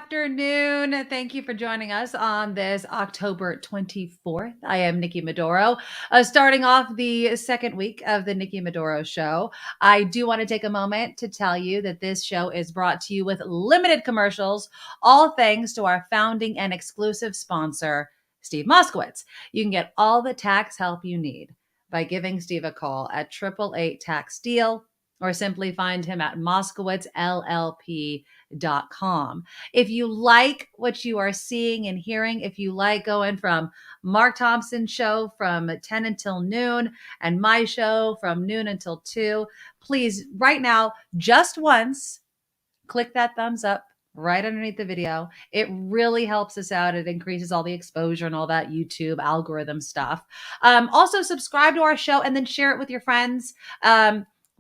afternoon. Thank you for joining us on this October 24th. I am Nikki Medoro. Starting off the second week of the Nikki Medoro Show, I do want to take a moment to tell you that this show is brought to you with limited commercials, all thanks to our founding and exclusive sponsor, Steve Moskowitz. You can get all the tax help you need by giving Steve a call at 888-TAX-DEAL or simply find him at moskowitzllp.com. If you like what you are seeing and hearing, if you like going from Mark Thompson's show from 10 until noon and my show from noon until 2, please, right now, just once, click that thumbs up right underneath the video. It really helps us out. It increases all the exposure and all that YouTube algorithm stuff. Also, subscribe to our show and then share it with your friends.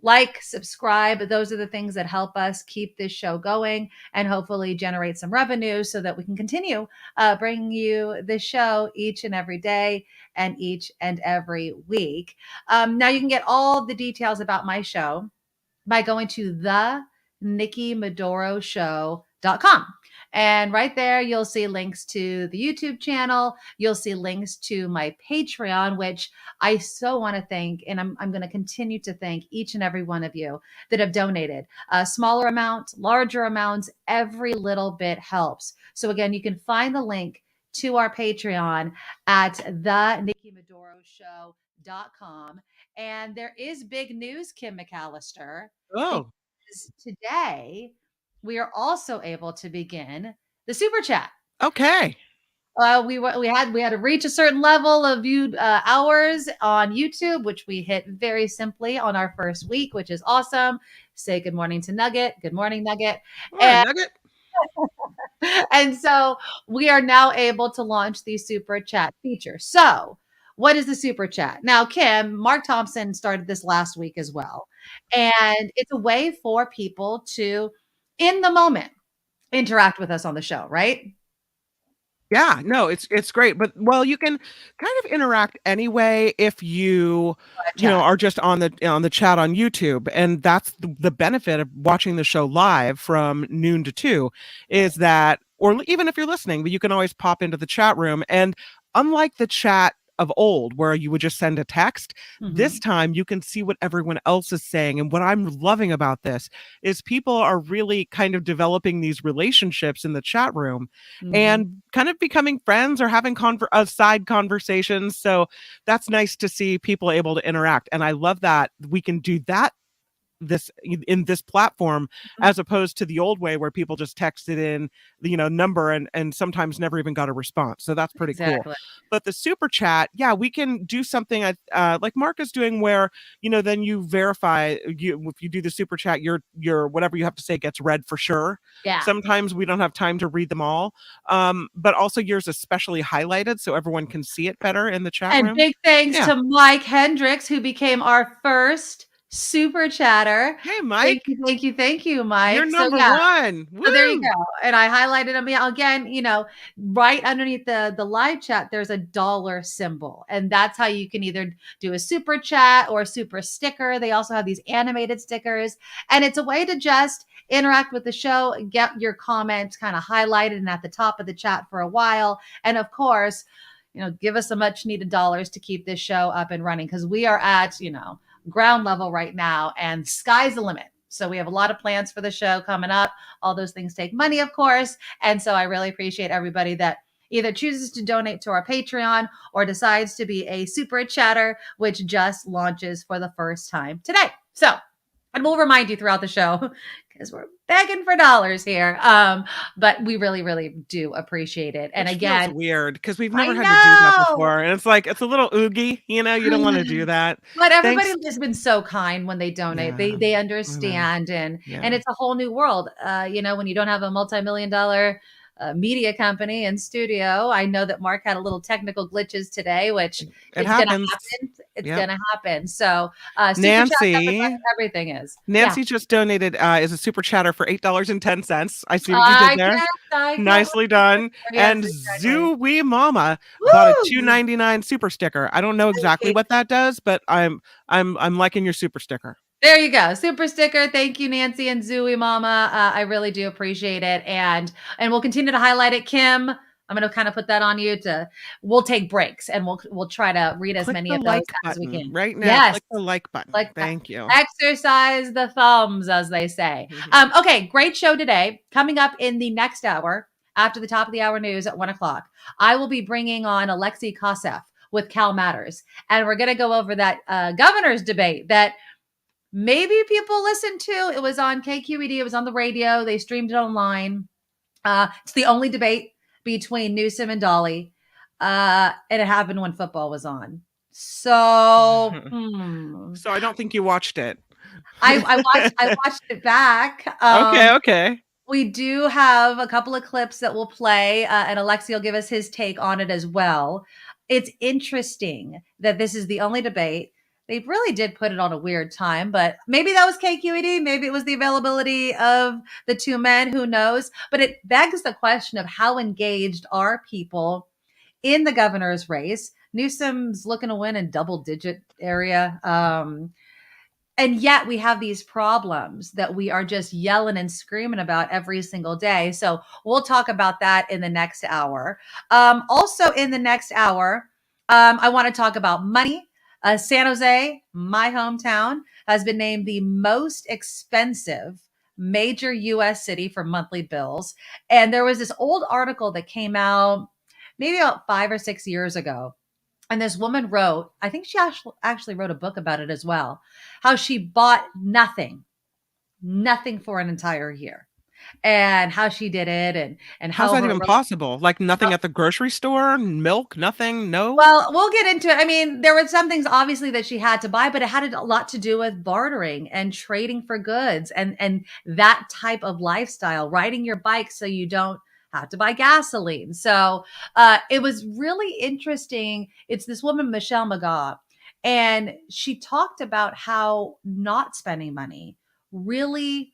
Like, subscribe. Those are the things that help us keep this show going and hopefully generate some revenue so that we can continue bringing you this show each and every day and each and every week. Now, you can get all the details about my show by going to theNikkiMedoroShow.com. And right there, you'll see links to the YouTube channel. You'll see links to my Patreon, which I so want to thank. And I'm going to continue to thank each and every one of you that have donated. Smaller amounts, larger amounts, every little bit helps. So again, you can find the link to our Patreon at theNikkiMedoroShow.com. And there is big news, Kim McAllister. Oh, Today, we are also able to begin the super chat. okay. We had to reach a certain level of viewed hours on YouTube, which we hit very simply on our first week, which is awesome. Say good morning to Nugget. Good morning, Nugget. Right, Nugget. And so we are now able to launch the super chat feature. So what is the super chat? Now, Kim, Mark Thompson started this last week as well. And it's a way for people to, in the moment, interact with us on the show, right? Yeah, no, it's great. But well, you can kind of interact anyway if you are just on the chat on YouTube. And that's the benefit of watching the show live from noon to 2 is that, or even if you're listening, but you can always pop into the chat room. And unlike the chat of old where you would just send a text, this time you can see what everyone else is saying. And what I'm loving about this is people are really kind of developing these relationships in the chat room and kind of becoming friends or having side conversations. So that's nice to see people able to interact. And I love that we can do that in this platform as opposed to the old way where people just texted in number and sometimes never even got a response. So that's pretty cool. But the super chat, yeah, we can do something like Mark is doing where then you verify if you do the super chat, your whatever you have to say gets read for sure. Yeah, sometimes we don't have time to read them all, but also yours is especially highlighted so everyone can see it better in the chat room. And big thanks to Mike Hendricks, who became our first super chatter. Hey, Mike. Thank you, Mike. You're number one. Woo. So there you go. And I highlighted them again, right underneath the live chat, there's a dollar symbol. And that's how you can either do a super chat or a super sticker. They also have these animated stickers. And it's a way to just interact with the show, get your comments kind of highlighted and at the top of the chat for a while. And of course, give us some much needed dollars to keep this show up and running because we are at, ground level right now and sky's the limit. So we have a lot of plans for the show coming up. All those things take money, of course. And so I really appreciate everybody that either chooses to donate to our Patreon or decides to be a super chatter, which just launches for the first time today. So, and we'll remind you throughout the show because we're begging for dollars here. But we really, really do appreciate it. And again, feels weird because we've never had to do that before. And it's like, it's a little oogie, you don't want to do that. But everybody has been so kind when they donate. They understand. And it's a whole new world. When you don't have a multi-million-dollar media company and studio. I know that Mark had a little technical glitches today, which it's going to happen. It's going to happen. So Nancy, everything is. Nancy just donated is a super chatter for $8.10. I see what you did there. Nicely done. And Zooey Mama bought a $2.99 super sticker. I don't know exactly what that does, but I'm liking your super sticker. There you go. Super sticker. Thank you, Nancy and Zooey Mama. I really do appreciate it. And we'll continue to highlight it. Kim, I'm going to kind of put that on you we'll take breaks and we'll try to read as Click many the of those like as we button can. right now. Yes. Click the like button. Like Thank you. exercise the thumbs, as they say. Okay, great show today. Coming up in the next hour, after the top of the hour news at 1:00, I will be bringing on Alexei Koseff with Cal Matters, and we're going to go over that governor's debate that maybe people listened to. It was on KQED. It was on the radio. They streamed it online. It's the only debate between Newsom and Dahle, and it happened when football was on. So, So I don't think you watched it. I watched it back. Okay, okay. We do have a couple of clips that we'll play, and Alexi will give us his take on it as well. It's interesting that this is the only debate. They really did put it on a weird time, but maybe that was KQED. Maybe it was the availability of the two men. Who knows? But it begs the question of how engaged are people in the governor's race. Newsom's looking to win in double digit area. And yet we have these problems that we are just yelling and screaming about every single day. So we'll talk about that in the next hour. Also in the next hour, I want to talk about money. San Jose, my hometown, has been named the most expensive major US city for monthly bills. And there was this old article that came out maybe about 5 or 6 years ago, and this woman wrote, I think she actually wrote a book about it as well, how she bought nothing for an entire year, and how she did it, and How's how that her even possible? Like nothing at the grocery store? Milk? Nothing? No? well, we'll get into it. I mean, there were some things obviously that she had to buy, but it had a lot to do with bartering and trading for goods and that type of lifestyle, riding your bike so you don't have to buy gasoline. So it was really interesting. It's this woman, Michelle McGaw, and she talked about how not spending money really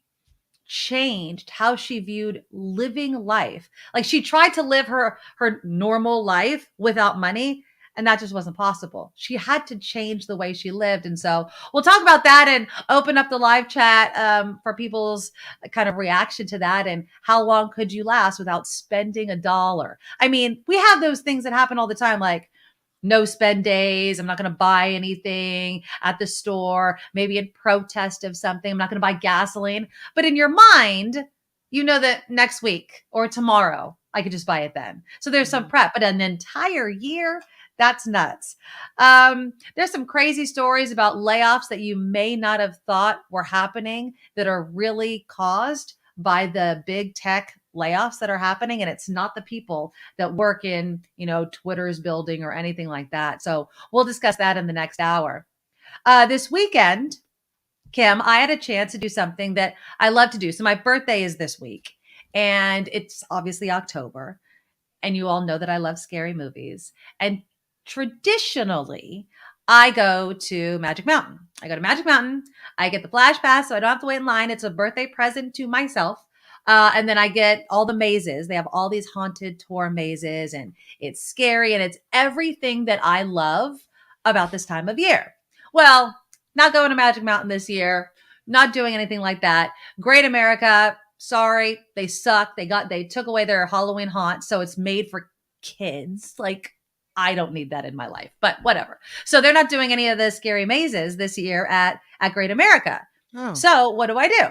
changed how she viewed living life. Like she tried to live her normal life without money, and that just wasn't possible. She had to change the way she lived. And so we'll talk about that and open up the live chat for people's kind of reaction to that, and how long could you last without spending $1. I mean, we have those things that happen all the time, like no spend days. I'm not going to buy anything at the store, maybe in protest of something. I'm not going to buy gasoline. But in your mind, you know that next week or tomorrow, I could just buy it then. So there's some prep, but an entire year, that's nuts. There's some crazy stories about layoffs that you may not have thought were happening that are really caused by the big tech layoffs that are happening, and it's not the people that work in Twitter's building or anything like that. So we'll discuss that in the next hour. This weekend, Kim, I had a chance to do something that I love to do. So my birthday is this week, and it's obviously October, and you all know that I love scary movies. And traditionally, I go to Magic Mountain. I get the Flash Pass, so I don't have to wait in line. It's a birthday present to myself. And then I get all the mazes. They have all these haunted tour mazes, and it's scary, and it's everything that I love about this time of year. Well, not going to Magic Mountain this year, not doing anything like that. Great America, sorry, they suck. They took away their Halloween haunt, so it's made for kids. Like, I don't need that in my life, but whatever. So they're not doing any of the scary mazes this year at Great America. Oh. So what do?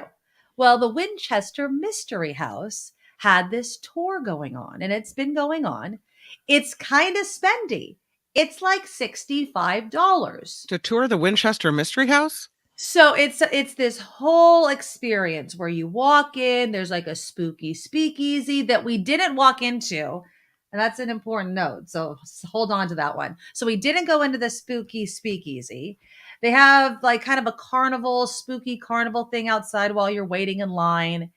Well, the Winchester Mystery House had this tour going on, and it's been going on. It's kind of spendy. It's like $65. To tour the Winchester Mystery House? So it's this whole experience where you walk in, there's like a spooky speakeasy that we didn't walk into. And that's an important note. So hold on to that one. So we didn't go into the spooky speakeasy. They have like kind of a spooky carnival thing outside while you're waiting in line.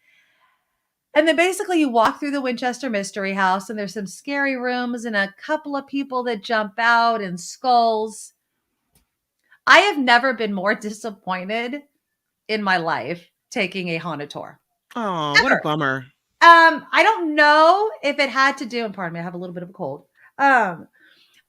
And then basically you walk through the Winchester Mystery House, and there's some scary rooms and a couple of people that jump out and skulls. I have never been more disappointed in my life taking a haunted tour. Oh, what a bummer. I don't know if it had to do, and pardon me, I have a little bit of a cold. I don't know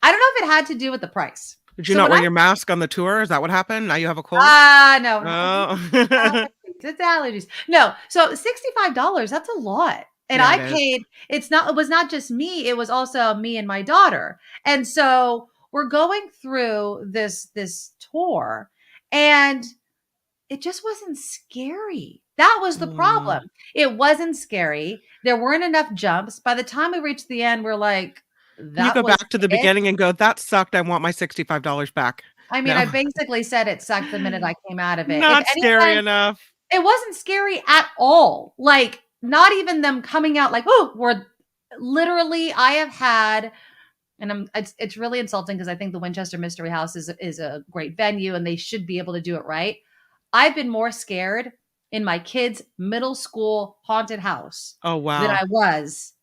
if it had to do with the price. Did you So not when wear I your mask on the tour? Is that what happened? Now you have a cold? no, Oh. it's allergies. No, so $65, that's a lot. And Yeah, I it is. paid it was not just me, it was also me and my daughter. And so we're going through this tour and it just wasn't scary. That was the Mm. problem. It wasn't scary. There weren't enough jumps. By the time we reached the end, we're like, Can you that go was back to the it. beginning and go, "That sucked, I want my $65 back"? I mean, No. I basically said it sucked the minute I came out of it. If Not scary anything, enough. it wasn't scary at all. Like, not even them coming out like, "Oh, we're literally." I have had, and it's really insulting because I think the Winchester Mystery House is a great venue and they should be able to do it right. I've been more scared in my kids' middle school haunted house Oh, than wow. I was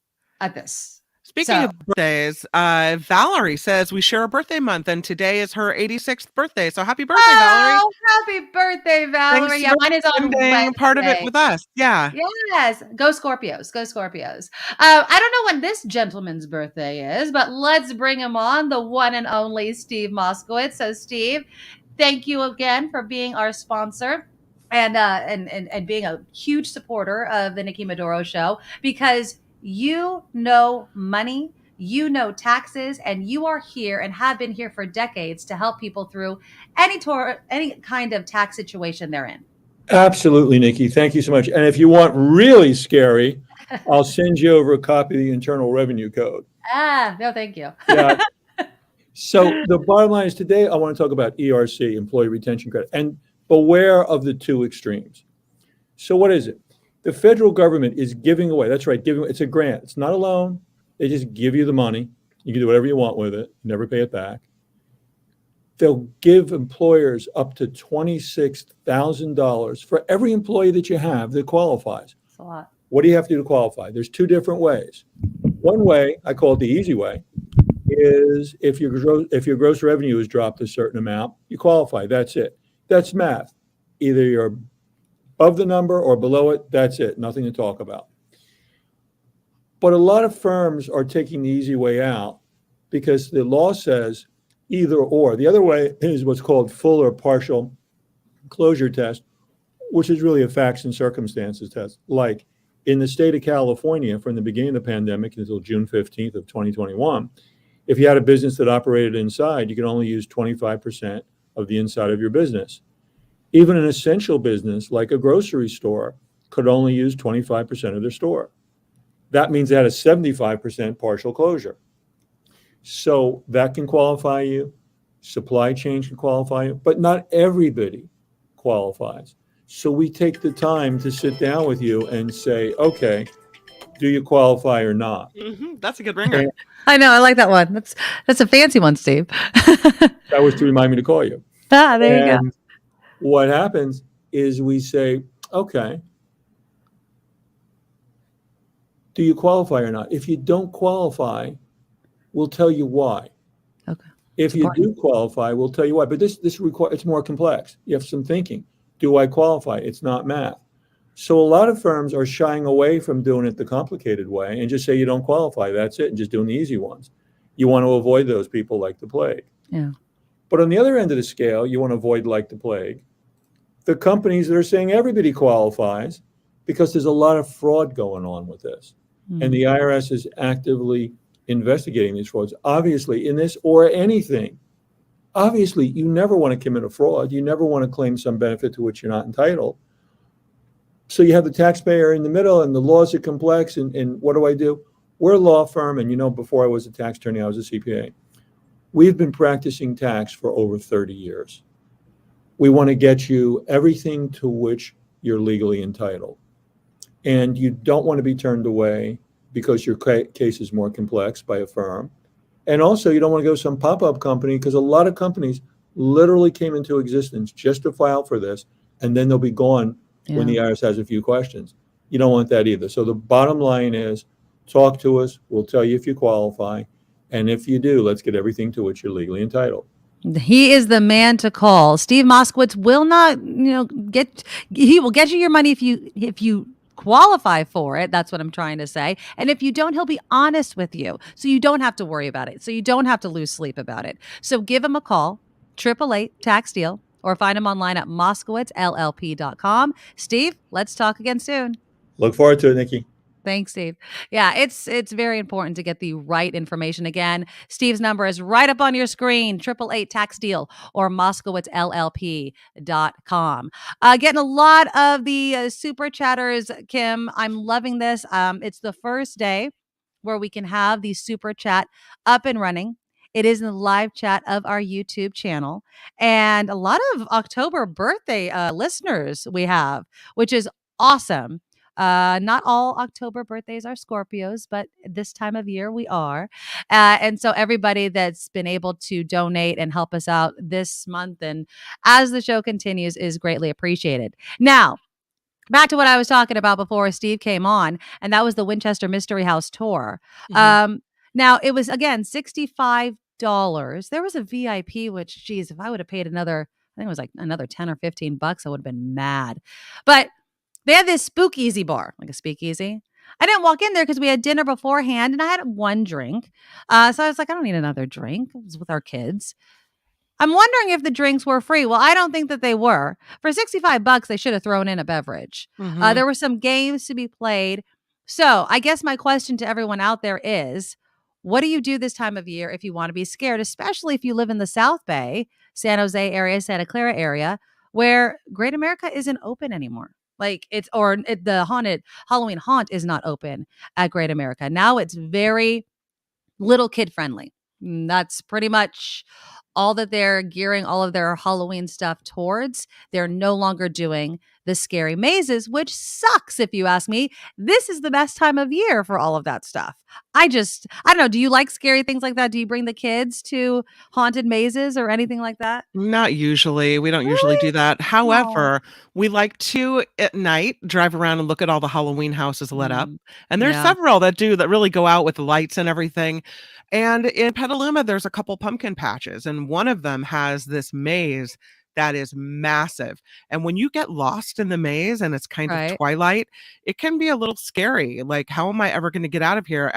at this. Speaking So, of birthdays, Valerie says we share a birthday month, and today is her 86th birthday. So happy birthday, Valerie! oh, happy birthday, Thanks Valerie. Yeah, for mine is on spending part of it Wednesday. with us. Yeah. Yes, go Scorpios, go Scorpios. I don't know when this gentleman's birthday is, but let's bring him on, the one and only Steve Moskowitz. So, Steve, thank you again for being our sponsor and being a huge supporter of the Nikki Medoro show because you know money, you know taxes, and you are here and have been here for decades to help people through any kind of tax situation they're in. Absolutely, Nikki. Thank you so much. And if you want really scary, I'll send you over a copy of the Internal Revenue Code. No, thank you. Yeah. So the bottom line is today I want to talk about ERC, Employee Retention Credit, and beware of the two extremes. So what is it? The federal government is giving away. That's right, giving. It's a grant. It's not a loan. They just give you the money. You can do whatever you want with it. Never pay it back. They'll give employers up to $26,000 for every employee that you have that qualifies. That's a lot. What do you have to do to qualify? There's two different ways. One way, I call it the easy way, is if your gross revenue has dropped a certain amount, you qualify. That's it. That's math. Either you're above the number or below it. That's it. Nothing to talk about. But a lot of firms are taking the easy way out because the law says either or. The other way is what's called full or partial closure test, which is really a facts and circumstances test. Like in the state of California, from the beginning of the pandemic until June 15th of 2021, if you had a business that operated inside, you could only use 25% of the inside of your business. Even an essential business like a grocery store could only use 25% of their store. That means they had a 75% partial closure. So that can qualify you. Supply chain can qualify you, but not everybody qualifies. So we take the time to sit down with you and say, okay, do you qualify or not? That's a good ringer. And I know. I like that one. That's a fancy one, Steve. that was to remind me to call you. There you go. And what happens is we say, okay, do you qualify or not? If you don't qualify, we'll tell you why. Okay. If you do qualify, we'll tell you why. But this it's more complex. You have some thinking. Do I qualify? It's not math. So a lot of firms are shying away from doing it the complicated way and just say you don't qualify. That's it, and just doing the easy ones. You want to avoid those people like the plague. Yeah. But on the other end of the scale, you want to avoid like the plague the companies that are saying everybody qualifies because there's a lot of fraud going on with this. And the IRS is actively investigating these frauds. Obviously, in this or anything, obviously, you never want to commit a fraud. You never want to claim some benefit to which you're not entitled. So you have the taxpayer in the middle, and the laws are complex. And what do? We're a law firm, and before I was a tax attorney, I was a CPA. We've been practicing tax for over 30 years. We want to get you everything to which you're legally entitled. And you don't want to be turned away because your case is more complex by a firm. And also, you don't want to go to some pop-up company because a lot of companies literally came into existence just to file for this, and then they'll be gone when the IRS has a few questions. You don't want that either. So the bottom line is, talk to us. We'll tell you if you qualify. And if you do, let's get everything to which you're legally entitled. He is the man to call. Steve Moskowitz will not, he will get you your money if you qualify for it. That's what I'm trying to say. And if you don't, he'll be honest with you. So you don't have to worry about it. So you don't have to lose sleep about it. So give him a call. 888-TAX-DEAL, or find him online at moskowitzllp.com. Steve, let's talk again soon. Look forward to it, Nikki. Thanks, Steve. Yeah, it's very important to get the right information. Again, Steve's number is right up on your screen, 888-TAX-DEAL or moskowitzllp.com. Getting a lot of the super chatters, Kim. I'm loving this. It's the first day where we can have the super chat up and running. It is in the live chat of our YouTube channel. And a lot of October birthday listeners we have, which is awesome. Not all October birthdays are Scorpios, but this time of year we are. And so everybody that's been able to donate and help us out this month and as the show continues is greatly appreciated. Now, back to what I was talking about before Steve came on, and that was the Winchester Mystery House tour. Now, it was, again, $65. There was a VIP, which, geez, if I would have paid another, I think it was like another 10 or 15 bucks, I would have been mad. But they had this speakeasy bar, like a speakeasy. I didn't walk in there because we had dinner beforehand and I had one drink. So I was like, I don't need another drink. It was with our kids. I'm wondering if the drinks were free. Well, I don't think that they were. For 65 bucks, they should have thrown in a beverage. There were some games to be played. So I guess my question to everyone out there is, what do you do this time of year if you want to be scared, especially if you live in the South Bay, San Jose area, Santa Clara area, where Great America isn't open anymore? The haunted Halloween haunt is not open at Great America. Now it's very little kid friendly. That's pretty much all that they're gearing all of their Halloween stuff towards. They're no longer doing the scary mazes, which sucks if you ask me. This is the best time of year for all of that stuff. I don't know. Do you like scary things like that? Do you bring the kids to haunted mazes or anything like that? Not usually. We don't usually do that. However, we like to at night drive around and look at all the Halloween houses lit up. And there's several that really go out with the lights and everything. And in Petaluma, there's a couple pumpkin patches, and one of them has this maze that is massive. And when you get lost in the maze and it's kind of twilight, it can be a little scary. Like, how am I ever going to get out of here?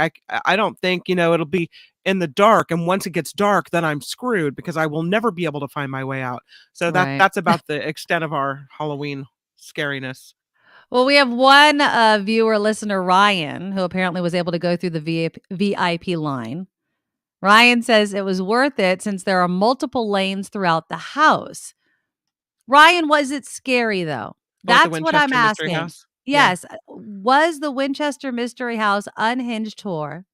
I don't think, it'll be in the dark. And once it gets dark, then I'm screwed because I will never be able to find my way out. So that's about the extent of our Halloween scariness. Well, we have one viewer listener, Ryan, who apparently was able to go through the VIP line. Ryan says it was worth it since there are multiple lanes throughout the house. Ryan, was it scary though? That's what I'm asking. Yes. Yeah. Was the Winchester Mystery House Unhinged tour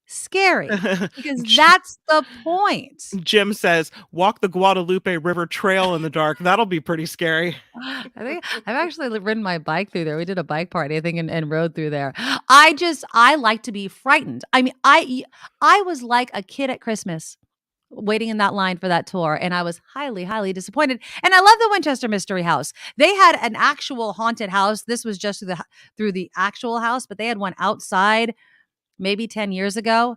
scary? Because that's the point. Jim says, walk the Guadalupe River Trail in the dark. That'll be pretty scary. I think I've actually ridden my bike through there. We did a bike party, I think, and rode through there. I like to be frightened. I mean, I was like a kid at Christmas waiting in that line for that tour, and I was highly, highly disappointed. And I love the Winchester Mystery House. They had an actual haunted house. This was just through the actual house, but they had one outside maybe 10 years ago.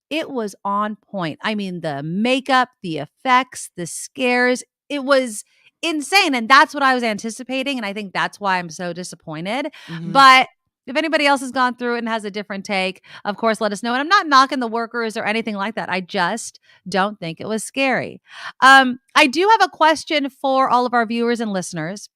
It was on point. I mean, the makeup, the effects, the scares, it was insane. And that's what I was anticipating. And I think that's why I'm so disappointed. But if anybody else has gone through it and has a different take, of course, let us know. And I'm not knocking the workers or anything like that. I just don't think it was scary. I do have a question for all of our viewers and listeners.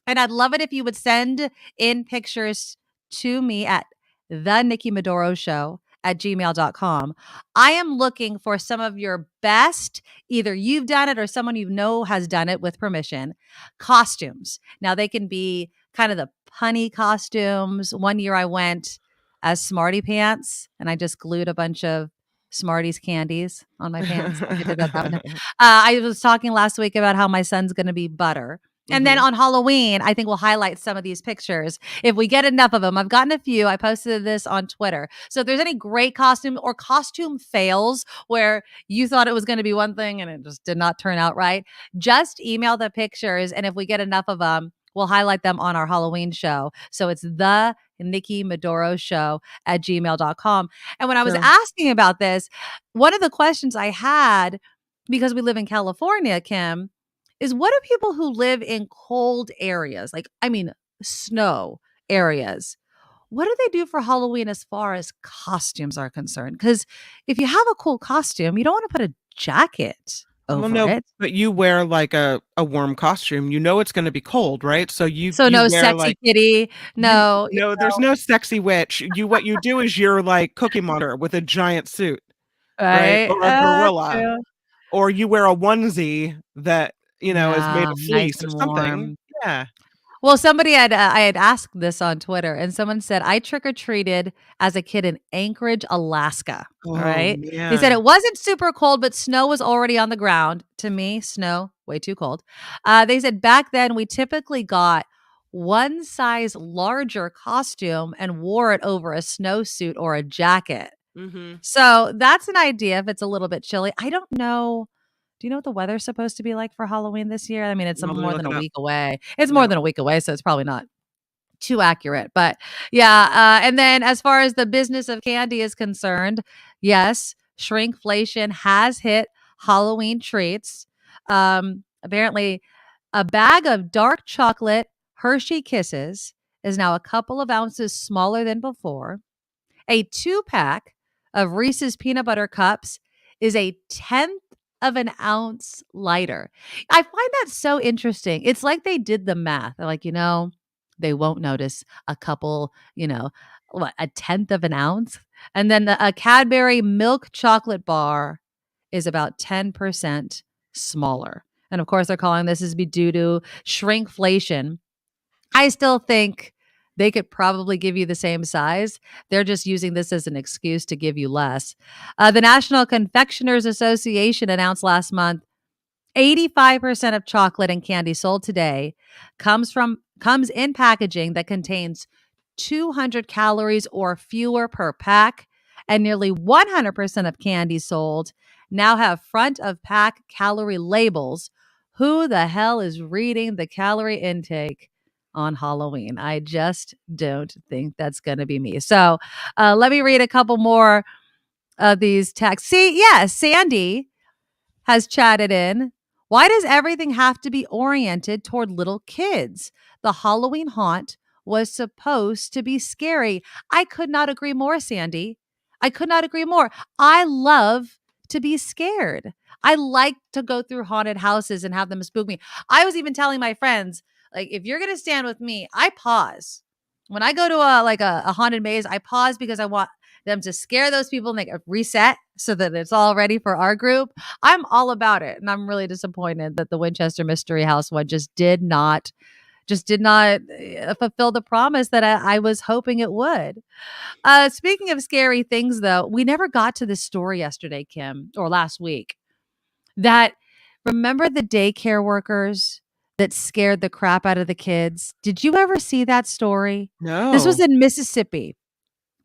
And I'd love it if you would send in pictures to me at the Nikki Medoro Show at gmail.com. I am looking for some of your best, either you've done it or someone you know has done it with permission, costumes. Now, they can be kind of the punny costumes. One year I went as Smarty Pants, and I just glued a bunch of Smarties candies on my pants. I did that one. I was talking last week about how my son's going to be Butter. And then on Halloween, I think we'll highlight some of these pictures if we get enough of them. I've gotten a few. I posted this on Twitter. So if there's any great costume or costume fails where you thought it was going to be one thing and it just did not turn out right, just email the pictures. And if we get enough of them, we'll highlight them on our Halloween show. So it's the Nikki Medoro Show at gmail.com. And when I was asking about this, one of the questions I had, because we live in California, Kim, is what do people who live in cold areas, like, I mean, snow areas, what do they do for Halloween as far as costumes are concerned? Because if you have a cool costume, you don't want to put a jacket Well, over no, it. but you wear like a warm costume. You know it's going to be cold, right? So So you no wear sexy like kitty. you No, no, there's no sexy witch. What you do is you're like Cookie Monster with a giant suit, right? right? Or a gorilla, True. or you wear a onesie that is made Yeah, of nice fleece or and something. warm. Yeah. Well, somebody had I had asked this on Twitter, and someone said, "I trick-or-treated as a kid in Anchorage, Alaska." All Oh right? They said, man. "It wasn't super cold, but snow was already on the ground." To me, snow, way too cold. They said, "Back then, we typically got one size larger costume and wore it over a snowsuit or a jacket." Mm-hmm. So, that's an idea if it's a little bit chilly. I don't know. Do you know what the weather's supposed to be like for Halloween this year? I mean, it's Well, let me more look than a it up. week away. It's more Yeah. than a week away, so it's probably not too accurate. But yeah, and then as far as the business of candy is concerned, yes, shrinkflation has hit Halloween treats. Apparently, a bag of dark chocolate Hershey Kisses is now a couple of ounces smaller than before. A 2-pack of Reese's peanut butter cups is a tenth of an ounce lighter. I find that so interesting. It's like they did the math. They're like, they won't notice a couple, what, a tenth of an ounce? And then a Cadbury milk chocolate bar is about 10% smaller. And of course, they're calling this is be due to shrinkflation. I still think they could probably give you the same size. They're just using this as an excuse to give you less. The National Confectioners Association announced last month 85% of chocolate and candy sold today comes in packaging that contains 200 calories or fewer per pack, and nearly 100% of candy sold now have front of pack calorie labels. Who the hell is reading the calorie intake on Halloween? I just don't think that's going to be me. So let me read a couple more of these texts. See, yeah, Sandy has chatted in. Why does everything have to be oriented toward little kids? The Halloween haunt was supposed to be scary. I could not agree more, Sandy. I could not agree more. I love to be scared. I like to go through haunted houses and have them spook me. I was even telling my friends, like, if you're gonna stand with me, I pause. When I go to a haunted maze, I pause because I want them to scare those people and they reset so that it's all ready for our group. I'm all about it. And I'm really disappointed that the Winchester Mystery House one just did not fulfill the promise that I was hoping it would. Speaking of scary things, though, we never got to this story yesterday, Kim, or last week. That remember the daycare workers that scared the crap out of the kids? Did you ever see that story? This was No. in Mississippi.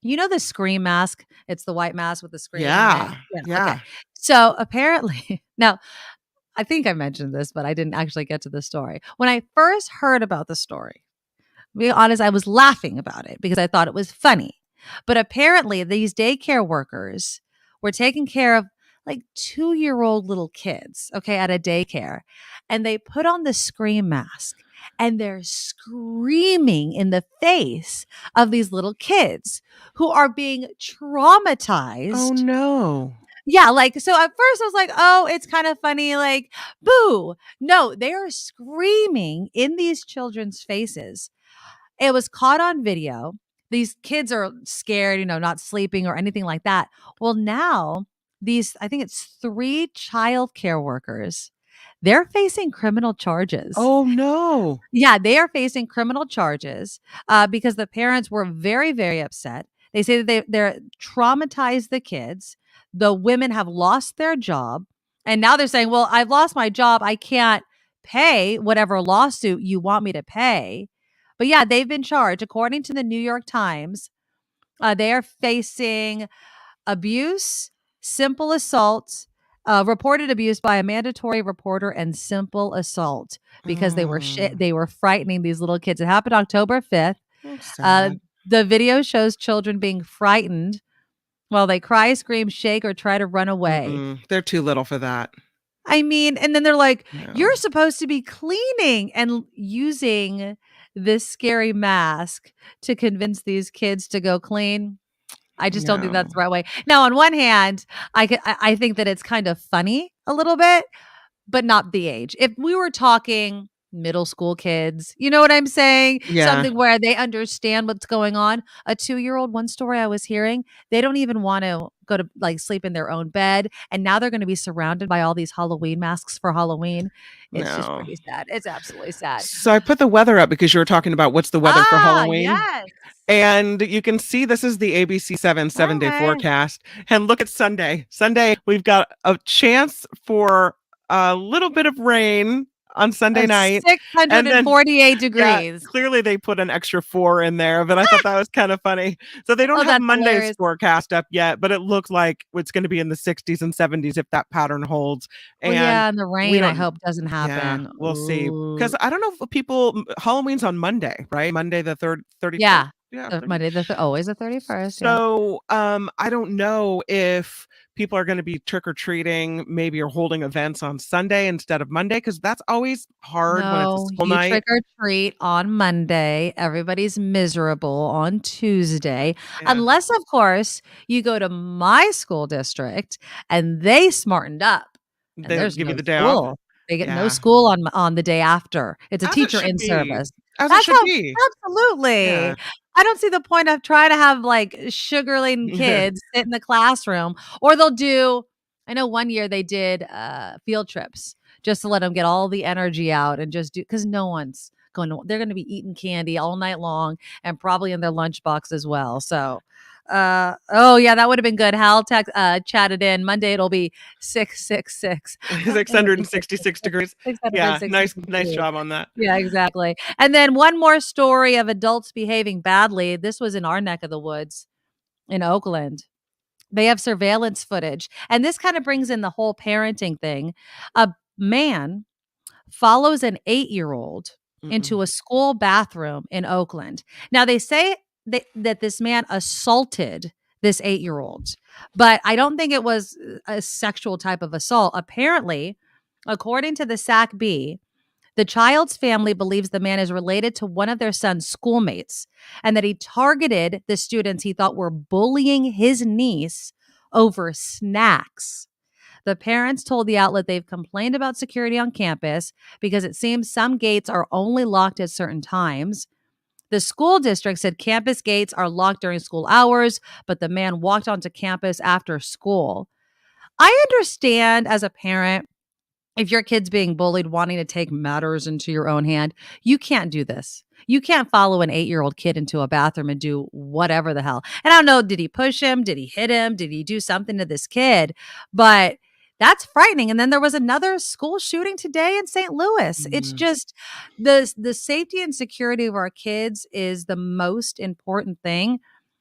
You know the scream mask? It's the white mask with the scream on it. Yeah. Yeah, okay. Yeah. So apparently now, I think I mentioned this, but I didn't actually get to the story. When I first heard about the story, to be honest, I was laughing about it because I thought it was funny. But apparently these daycare workers were taking care of like 2-year-old little kids, okay, at a daycare. And they put on the scream mask and they're screaming in the face of these little kids who are being Oh traumatized. no. Yeah, like, so at first I was like, oh, it's kind of funny, like, boo. No, they are screaming in these children's faces. It was caught on video. These kids are scared, not sleeping or anything like that. Well, now I think it's 3 child care workers, they're facing criminal charges. Oh no. Yeah, they are facing criminal charges because the parents were very, very upset. They say that they're traumatized the kids. The women have lost their job. And now they're saying, well, I've lost my job. I can't pay whatever lawsuit you want me to pay. But yeah, they've been charged. According to the New York Times, they are facing abuse, simple assault, reported abuse by a mandatory reporter, and simple assault because Mm, they were frightening these little kids. It happened October 5th. that's Uh, sad. the video shows children being frightened while they cry, scream, shake, or try to run away. Mm-mm. They're too little for that. I mean, and then they're like, No. "You're supposed to be cleaning and using this scary mask to convince these kids to go clean." I just don't think No. that's the right way. Now, on one hand, I think that it's kind of funny a little bit but not the age. If we were talking middle school kids, you know what I'm saying? Yeah. Something where they understand what's going on. A 2-year-old, one story I was hearing, they don't even want to go to like sleep in their own bed. And now they're going to be surrounded by all these Halloween masks for Halloween. It's just No. pretty sad. It's absolutely sad. So I put the weather up because you were talking about what's the weather for Halloween. Yes. And you can see this is the ABC 7-day Okay. forecast. And look at Sunday. Sunday, we've got a chance for a little bit of rain on Sunday night. And then 648 yeah, degrees. clearly they put an extra 4 in there, but I thought that was kind of funny. So they don't Oh, have that's Monday's hilarious. forecast up yet, but it looks like it's going to be in the 60s and 70s if that pattern holds. Well, And yeah, and the we rain, I don't, hope doesn't yeah, happen. we'll see. Because Ooh. I don't know if Halloween's on Monday, right? Monday the 31st. Yeah. Yeah, Monday, always the 31st. Yeah. so I don't know if people are going to be trick or treating, maybe, or holding events on Sunday instead of Monday, because that's always hard when it's a No, school you night. trick or treat on Monday. Everybody's miserable on Tuesday. Yeah. Unless, of course, you go to my school district and they smartened up and They'll there's give you no the day off. school. They get no Yeah. school on the day after. It's a As it teacher should in be. service. As it That's should how be. absolutely. Yeah. I don't see the point of trying to have like sugar-laden kids sit in the classroom, or they'll do. I know one year they did field trips just to let them get all the energy out and just do, because no one's going to, they're going to be eating candy all night long and probably in their lunchbox as well. So, oh yeah, that would have been good. Hal chatted in Monday. It'll be 666. It'll be 666 degrees. Yeah, 666 nice degrees. job on that. Yeah, exactly. And then one more story of adults behaving badly. This was in our neck of the woods in Oakland. They have surveillance footage. And this kind of brings in the whole parenting thing. A man follows an 8-year-old Mm-mm. into a school bathroom in Oakland. Now, they say that this man assaulted this 8-year-old, but I don't think it was a sexual type of assault. Apparently, according to the SAC-B, the child's family believes the man is related to one of their son's schoolmates and that he targeted the students he thought were bullying his niece over snacks. The parents told the outlet they've complained about security on campus because it seems some gates are only locked at certain times. The school district said campus gates are locked during school hours, but the man walked onto campus after school. I understand as a parent, if your kid's being bullied, wanting to take matters into your own hand, you can't do this. You can't follow an 8-year-old kid into a bathroom and do whatever the hell. And I don't know, did he push him? Did he hit him? Did he do something to this kid? But that's frightening. And then there was another school shooting today in St. Louis. It's Mm. just the safety and security of our kids is the most important thing.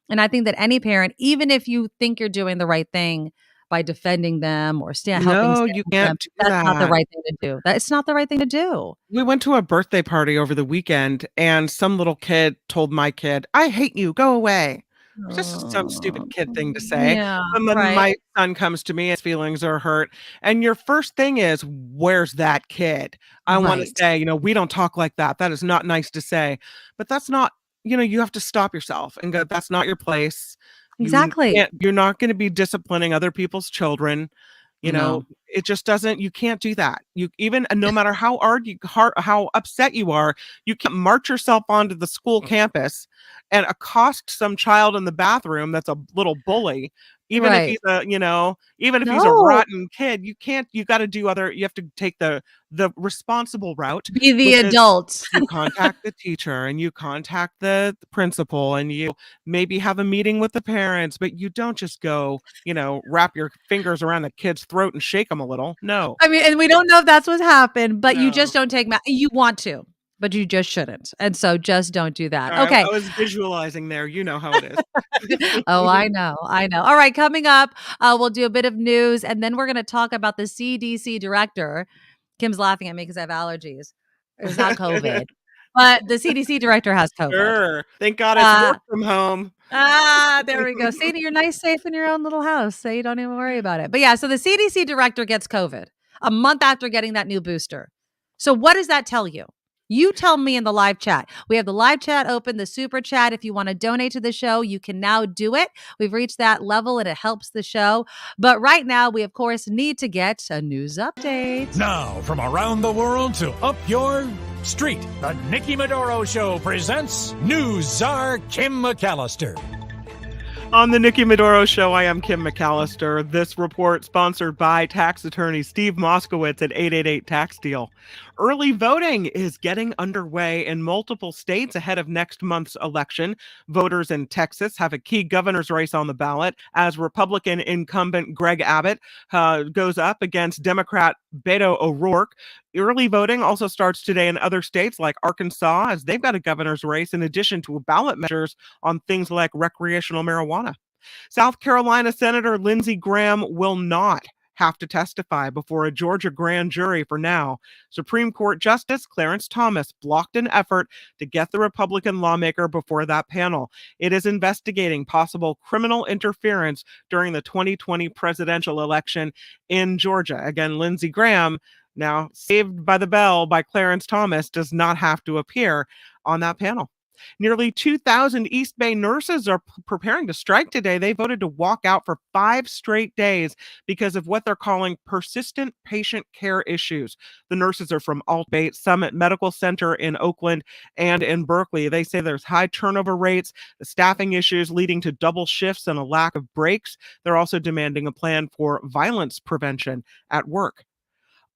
And I think that any parent, even if you think you're doing the right thing, by defending them or helping No, stand you with them. can't do That's not the that. right thing to do. It's not the right thing to do. We went to a birthday party over the weekend, and some little kid told my kid, "I hate you, go away." It's just some stupid Oh, kid thing to say. yeah, And then right. my son comes to me, his feelings are hurt. And your first thing is, "Where's that kid?" I wanna Right. say, "We don't talk like that. That is not nice to say." But that's not, you have to stop yourself and go, "That's not your place. Exactly. You're not gonna be disciplining other people's children." No. It just doesn't, you can't do that. You even, and no matter how upset you are, you can't march yourself onto the school campus and accost some child in the bathroom that's a little bully, even if Right. he's a No. rotten kid. You got to you have to take the responsible route, Be the which is adult. you contact the teacher and you contact the principal and you maybe have a meeting with the parents, but you don't just go, wrap your fingers around the kid's throat and shake them a little. No, I mean, and we don't know if that's what happened, but you just no. don't take you want to, but you just shouldn't. And so just don't do that. Sorry, Okay. I was visualizing there. You know how it is. Oh, I know. I know. All right. Coming up, we'll do a bit of news and then we're going to talk about the CDC director. Kim's laughing at me because I have allergies. It's not COVID, but the CDC director has COVID. Sure. Thank God it's work from home. There we go. Sadie, you're nice, safe in your own little house, so you don't even worry about it. But yeah, so the CDC director gets COVID a month after getting that new booster. So what does that tell you? You tell me in the live chat. We have the live chat open, the super chat. If you want to donate to the show, you can now do it. We've reached that level and it helps the show. But right now, we, of course, need to get a news update. Now, from around the world to up your street, the Nikki Medoro Show presents News Czar Kim McAllister. On the Nikki Medoro Show, I am Kim McAllister. This report sponsored by tax attorney Steve Moskowitz at 888 Tax Deal. Early voting is getting underway in multiple states ahead of next month's election. Voters in Texas have a key governor's race on the ballot as Republican incumbent Greg Abbott goes up against Democrat Beto O'Rourke. Early voting also starts today in other states like Arkansas, as they've got a governor's race in addition to ballot measures on things like recreational marijuana. South Carolina Senator Lindsey Graham will not have to testify before a Georgia grand jury for now. Supreme Court Justice Clarence Thomas blocked an effort to get the Republican lawmaker before that panel. It is investigating possible criminal interference during the 2020 presidential election in Georgia. Again, Lindsey Graham, now saved by the bell by Clarence Thomas, does not have to appear on that panel. Nearly 2,000 East Bay nurses are preparing to strike today. They voted to walk out for 5 straight days because of what they're calling persistent patient care issues. The nurses are from Alt-Bay Summit Medical Center in Oakland and in Berkeley. They say there's high turnover rates, the staffing issues leading to double shifts and a lack of breaks. They're also demanding a plan for violence prevention at work.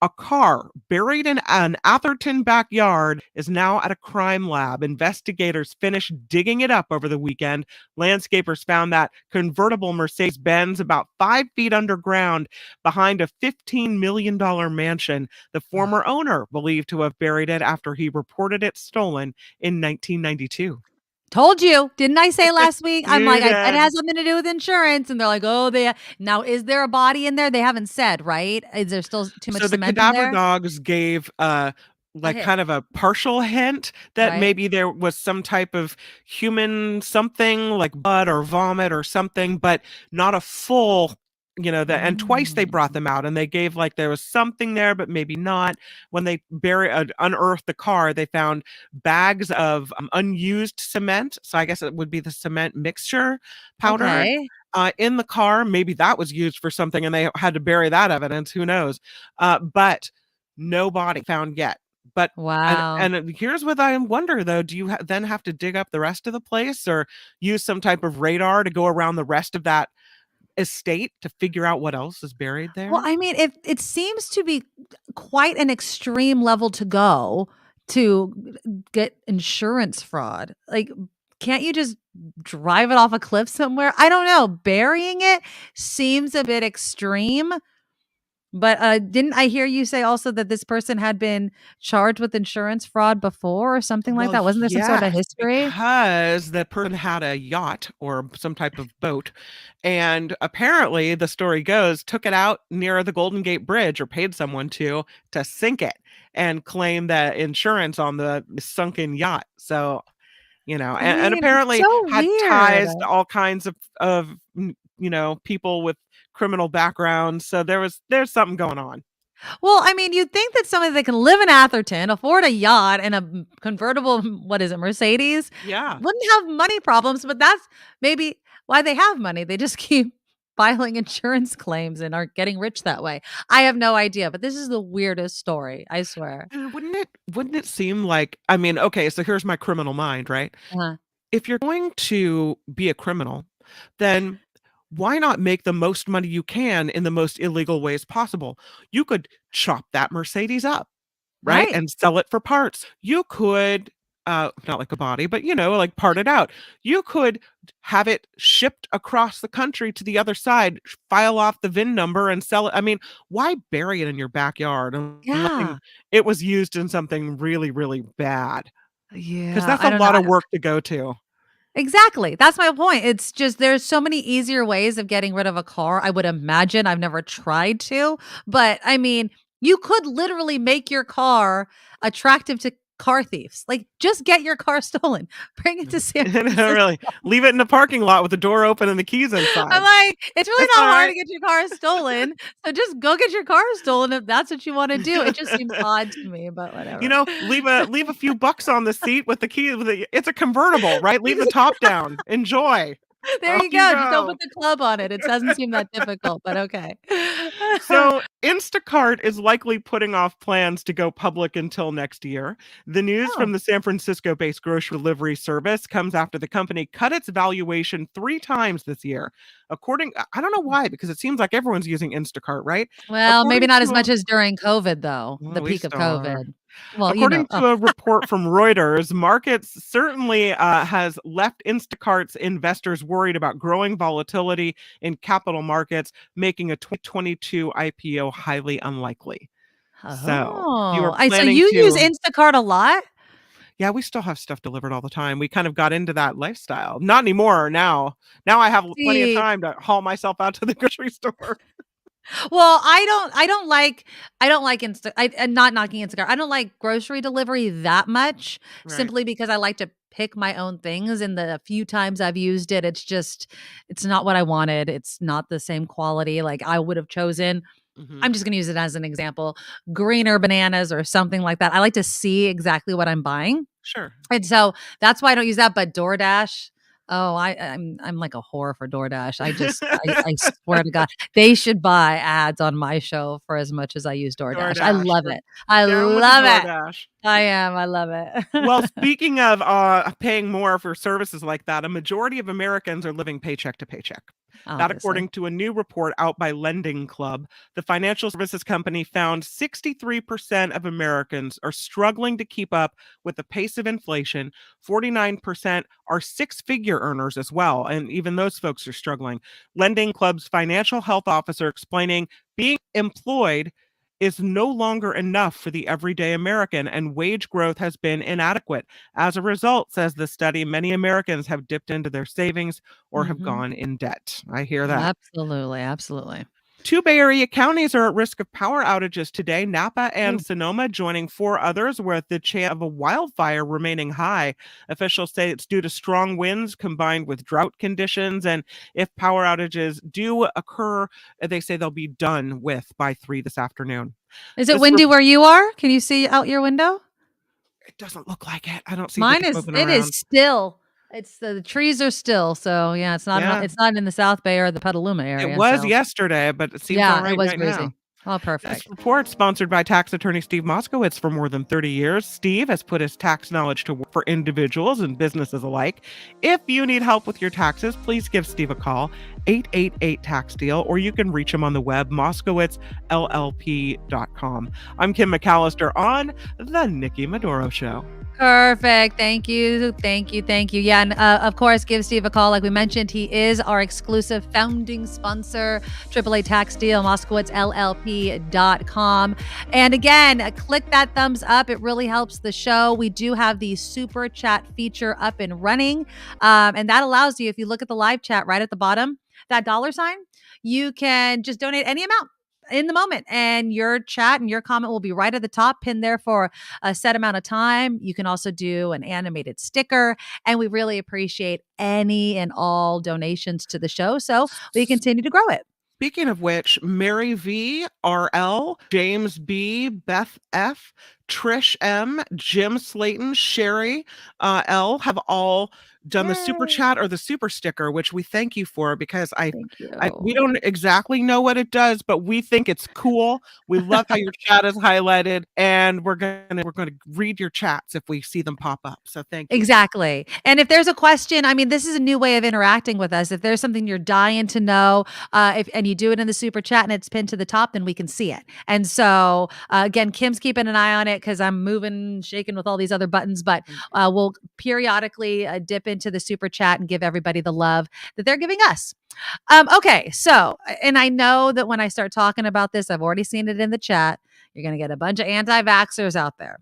A car buried in an Atherton backyard is now at a crime lab. Investigators finished digging it up over the weekend. Landscapers found that convertible Mercedes-Benz about 5 feet underground behind a $15 million mansion. The former owner believed to have buried it after he reported it stolen in 1992. Told you. Didn't I say last week? I'm like, I bet it did. has something to do with insurance. And they're like, oh, now is there a body in there? They haven't said, right? Is there still too much So the cement in cadaver there? dogs gave like hint. kind of a partial hint that Right. maybe there was some type of human something like blood or vomit or something, but not a full, and twice they brought them out and they gave like there was something there, but maybe not. When they unearthed the car, they found bags of unused cement. So I guess it would be the cement mixture powder. Okay. In the car. Maybe that was used for something and they had to bury that evidence. Who knows? But no body found yet. But Wow. and here's what I wonder though: do you then have to dig up the rest of the place, or use some type of radar to go around the rest of that estate to figure out what else is buried there? Well, I mean, it seems to be quite an extreme level to go to get insurance fraud. Like, can't you just drive it off a cliff somewhere? I don't know. Burying it seems a bit extreme. But didn't I hear you say also that this person had been charged with insurance fraud before or something like Well, that? Wasn't there some sort of yes, history? because the person had a yacht or some type of boat, and apparently, the story goes, took it out near the Golden Gate Bridge or paid someone to sink it and claim that insurance on the sunken yacht. So, I and mean, it's apparently so had weird. ties to all kinds of people with criminal backgrounds. So there's something going on. Well, I mean, you'd think that somebody that can live in Atherton, afford a yacht and a convertible, what is it, Mercedes, Yeah. wouldn't have money problems, but that's maybe why they have money. They just keep filing insurance claims and are getting rich that way. I have no idea, but this is the weirdest story, I swear. And wouldn't it seem like, I mean, okay, so here's my criminal mind, right? Uh-huh. If you're going to be a criminal, then why not make the most money you can in the most illegal ways possible? You could chop that Mercedes up, right? Right. And sell it for parts. You could, not like a body, but like part it out. You could have it shipped across the country to the other side, file off the VIN number and sell it. I mean, why bury it in your backyard unless Yeah. it was used in something really, really bad? Because Yeah. that's I a don't know. lot of work to go to. Exactly. That's my point. It's just there's so many easier ways of getting rid of a car. I would imagine. I've never tried to, but I mean, you could literally make your car attractive to car thieves. Like, just get your car stolen. Bring it to San Francisco. Really, leave it in the parking lot with the door open and the keys inside. I'm like, it's really It's not all hard right. to get your car stolen. So just go get your car stolen if that's what you want to do. It just seems odd to me, but whatever. Leave a few bucks on the seat with the key. It's a convertible, right? Leave the top down. Enjoy. There Off you you go. Just don't go. put the club on it. It doesn't seem that difficult, but okay. So Instacart is likely putting off plans to go public until next year. The news Oh. from the San Francisco-based grocery delivery service comes after the company cut its valuation 3 times this year. I don't know why, because it seems like everyone's using Instacart, right? Well, maybe According not to as much as during COVID, though, the we peak of still are. COVID. Well, According to a report from Reuters, markets certainly has left Instacart's investors worried about growing volatility in capital markets, making a 2022 IPO highly unlikely. So, if you are So planning you use to, Instacart a lot? yeah, we still have stuff delivered all the time. We kind of got into that lifestyle. Not anymore now. Now I have plenty of See, time to haul myself out to the grocery store. well, I don't like and not knocking Instacart. I don't like grocery delivery that much Right. simply because I like to pick my own things, and the few times I've used it, it's not what I wanted. It's not the same quality like I would have chosen. Mhm. I'm just going to use it as an example, greener bananas or something like that. I like to see exactly what I'm buying. Sure. And so that's why I don't use that. But DoorDash, I'm like a whore for DoorDash. I swear to God, they should buy ads on my show for as much as I use DoorDash. I DoorDash. love We're it. I down with the love it. DoorDash. I am. I love Well, it. speaking of paying more for services like that, a majority of Americans are living paycheck to paycheck. That, Obviously. according to a new report out by Lending Club, the financial services company found 63% of Americans are struggling to keep up with the pace of inflation. 49% are 6-figure earners as well, and even those folks are struggling. Lending Club's financial health officer explaining being employed is no longer enough for the everyday American, and wage growth has been inadequate. As a result, says the study, many Americans have dipped into their savings or have Mhm. gone in debt. I hear that. Absolutely. Absolutely. 2 Bay Area counties are at risk of power outages today, Napa and Ooh. Sonoma joining 4 others, with the chance of a wildfire remaining high. Officials say it's due to strong winds combined with drought conditions, and if power outages do occur, they say they'll be done with by 3 this afternoon. Is it This windy where you are? Can you see out your window? It doesn't look like it. I don't see the Mine thing is moving it is around. still. It's the trees are still. So yeah, Yeah, it's not in the South Bay or the Petaluma it area. was So yesterday, but it seems all yeah, it right was right now. breezy. Oh, This perfect. report, sponsored by tax attorney Steve Moskowitz for more than 30 years. Steve has put his tax knowledge to work for individuals and businesses alike. If you need help with your taxes, please give Steve a call, 888-TAX-DEAL, or you can reach him on the web, moskowitzllp.com. I'm Kim McAllister on The Nikki Medoro Show. Perfect. Thank you. Thank you. Thank you. Yeah. And of course, give Steve a call. Like we mentioned, he is our exclusive founding sponsor, AAA Tax Deal, MoskowitzLLP.com. And again, click that thumbs up. It really helps the show. We do have the super chat feature up and running. And that allows you, if you look at the live chat right at the bottom, that $sign, you can just donate any amount in the moment, and your chat and your comment will be right at the top, pinned there for a set amount of time. You can also do an animated sticker, and we really appreciate any and all donations to the show so we continue to grow it. Speaking of which, Mary V, RL, James B, Beth F, Trish M, Jim Slayton, Sherry L have all done the super Yay. chat or the super sticker, which we thank you for, because Thank you. we don't exactly know what it does, but we think it's cool. We love how your chat is highlighted, and we're gonna read your chats if we see them pop up. So thank you. Exactly. And if there's a question, I mean, this is a new way of interacting with us. If there's something you're dying to know, and you do it in the super chat and it's pinned to the top, then we can see it. And so again, Kim's keeping an eye on it because I'm moving, shaking with all these other buttons, but we'll periodically dip into the super chat and give everybody the love that they're giving us. Okay. So, and I know that when I start talking about this, I've already seen it in the chat. You're going to get a bunch of anti-vaxxers out there.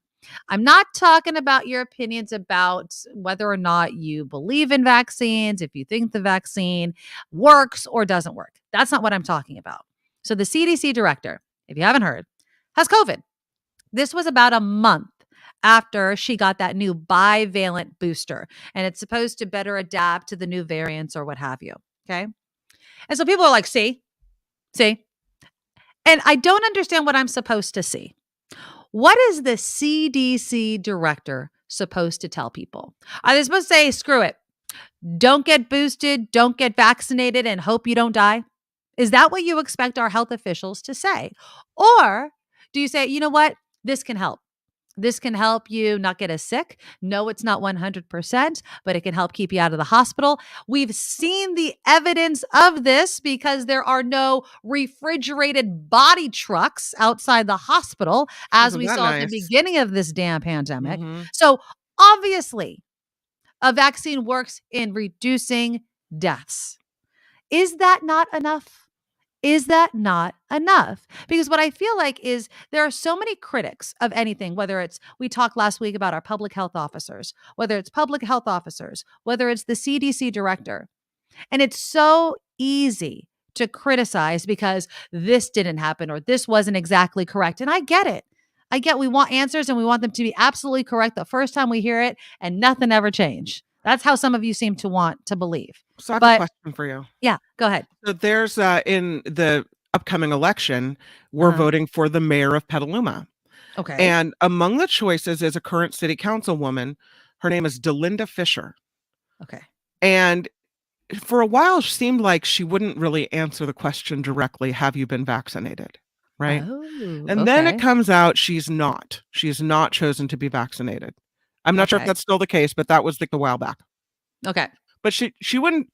I'm not talking about your opinions about whether or not you believe in vaccines, if you think the vaccine works or doesn't work. That's not what I'm talking about. So the CDC director, if you haven't heard, has COVID. This was about a month after she got that new bivalent booster. And it's supposed to better adapt to the new variants or what have you. Okay. And so people are like, see. And I don't understand what I'm supposed to see. What is the CDC director supposed to tell people? Are they supposed to say, screw it, don't get boosted, don't get vaccinated, and hope you don't die? Is that what you expect our health officials to say? Or do you say, you know what, this can help? This can help you not get as sick. No, it's not 100%, but it can help keep you out of the hospital. We've seen the evidence of this because there are no refrigerated body trucks outside the hospital, as Isn't we that saw at the nice? beginning of this damn pandemic. Mhm. So obviously, a vaccine works in reducing deaths. Is that not enough? Is that not enough? Because what I feel like is there are so many critics of anything, whether it's, we talked last week about our public health officers, whether it's public health officers, whether it's the CDC director. And it's so easy to criticize because this didn't happen or this wasn't exactly correct. And I get it. I get we want answers and we want them to be absolutely correct the first time we hear it and nothing ever changed. That's how some of you seem to want to believe. So I have a But question for you. yeah, go ahead. So there's in the upcoming election, we're voting for the mayor of Petaluma. Okay. And among the choices is a current city councilwoman. Her name is Delinda Fisher. Okay. And for a while, it seemed like she wouldn't really answer the question directly, have you been vaccinated? Right. Oh, And then it okay. comes out she's not. She has not chosen to be vaccinated. I'm not sure if Okay. that's still the case, but that was a while back. Okay. But she wouldn't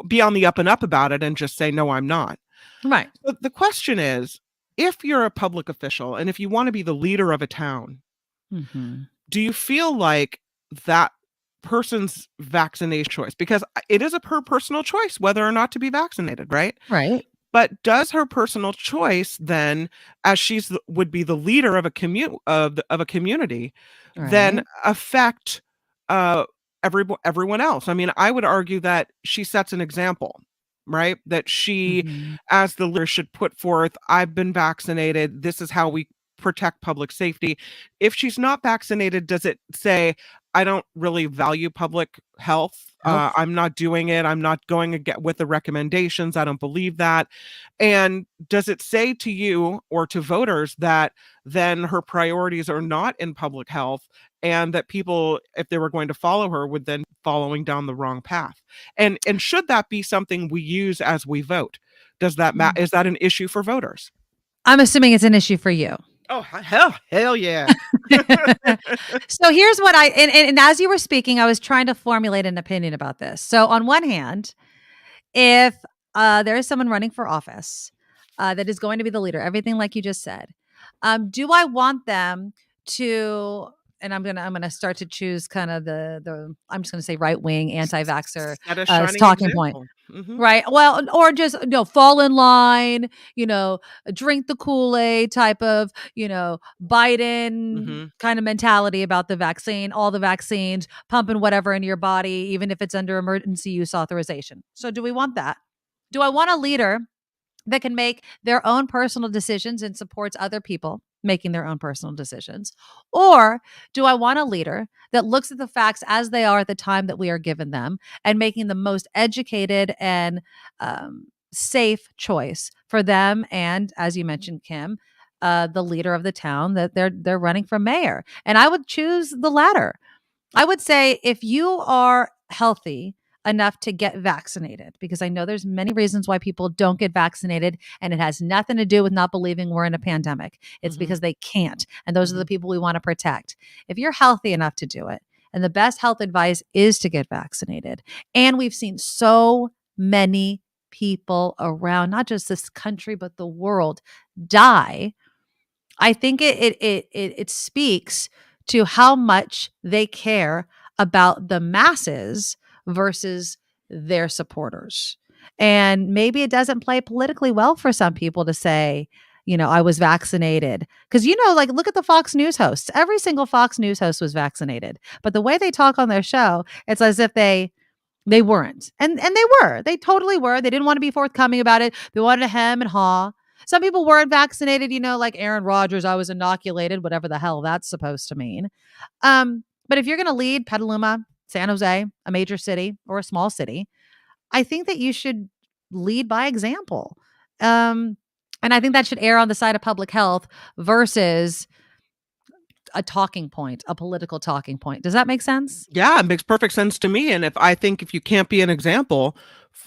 be on the up and up about it and just say, no, I'm not. Right. But the question is, if you're a public official and if you want to be the leader of a town, do you feel like that person's vaccination choice, because it is a personal choice whether or not to be vaccinated, right? Right. But does her personal choice then, as would be the leader of a a community, then Right. affect everyone else? I mean, I would argue that she sets an example, right? That she, as the leader, should put forth, I've been vaccinated. This is how we protect public safety. If she's not vaccinated, does it say, I don't really value public health? I'm not doing it. I'm not going with the recommendations. I don't believe that. And does it say to you or to voters that then her priorities are not in public health, and that people, if they were going to follow her, would then following down the wrong path? And should that be something we use as we vote? Does that is that an issue for voters? I'm assuming it's an issue for you. Oh, hell yeah. So here's what and as you were speaking, I was trying to formulate an opinion about this. So on one hand, if there is someone running for office that is going to be the leader, everything like you just said, do I want them to, and I'm gonna start to choose kind of the I'm just gonna say right wing anti-vaxxer talking point. Right. Well, or just, fall in line, drink the Kool-Aid type of, Biden kind of mentality about the vaccine, all the vaccines, pumping whatever into your body, even if it's under emergency use authorization. So do we want that? Do I want a leader that can make their own personal decisions and supports other people making their own personal decisions? Or do I want a leader that looks at the facts as they are at the time that we are given them and making the most educated and safe choice for them? And as you mentioned, Kim, the leader of the town that they're running for mayor. And I would choose the latter. I would say if you are healthy enough to get vaccinated, because I know there's many reasons why people don't get vaccinated, and it has nothing to do with not believing we're in a pandemic. It's because they can't. And those are the people we want to protect. If you're healthy enough to do it, and the best health advice is to get vaccinated. And we've seen so many people around, not just this country, but the world die. I think it speaks to how much they care about the masses versus their supporters. And maybe it doesn't play politically well for some people to say, I was vaccinated. Because, look at the Fox News hosts. Every single Fox News host was vaccinated. But the way they talk on their show, it's as if they weren't. And they were. They totally were. They didn't want to be forthcoming about it. They wanted to hem and haw. Some people weren't vaccinated, like Aaron Rodgers, I was inoculated, whatever the hell that's supposed to mean. But if you're going to lead Petaluma, San Jose, a major city or a small city, I think that you should lead by example. And I think that should err on the side of public health versus a talking point, a political talking point. Does that make sense? Yeah, it makes perfect sense to me. And if you can't be an example,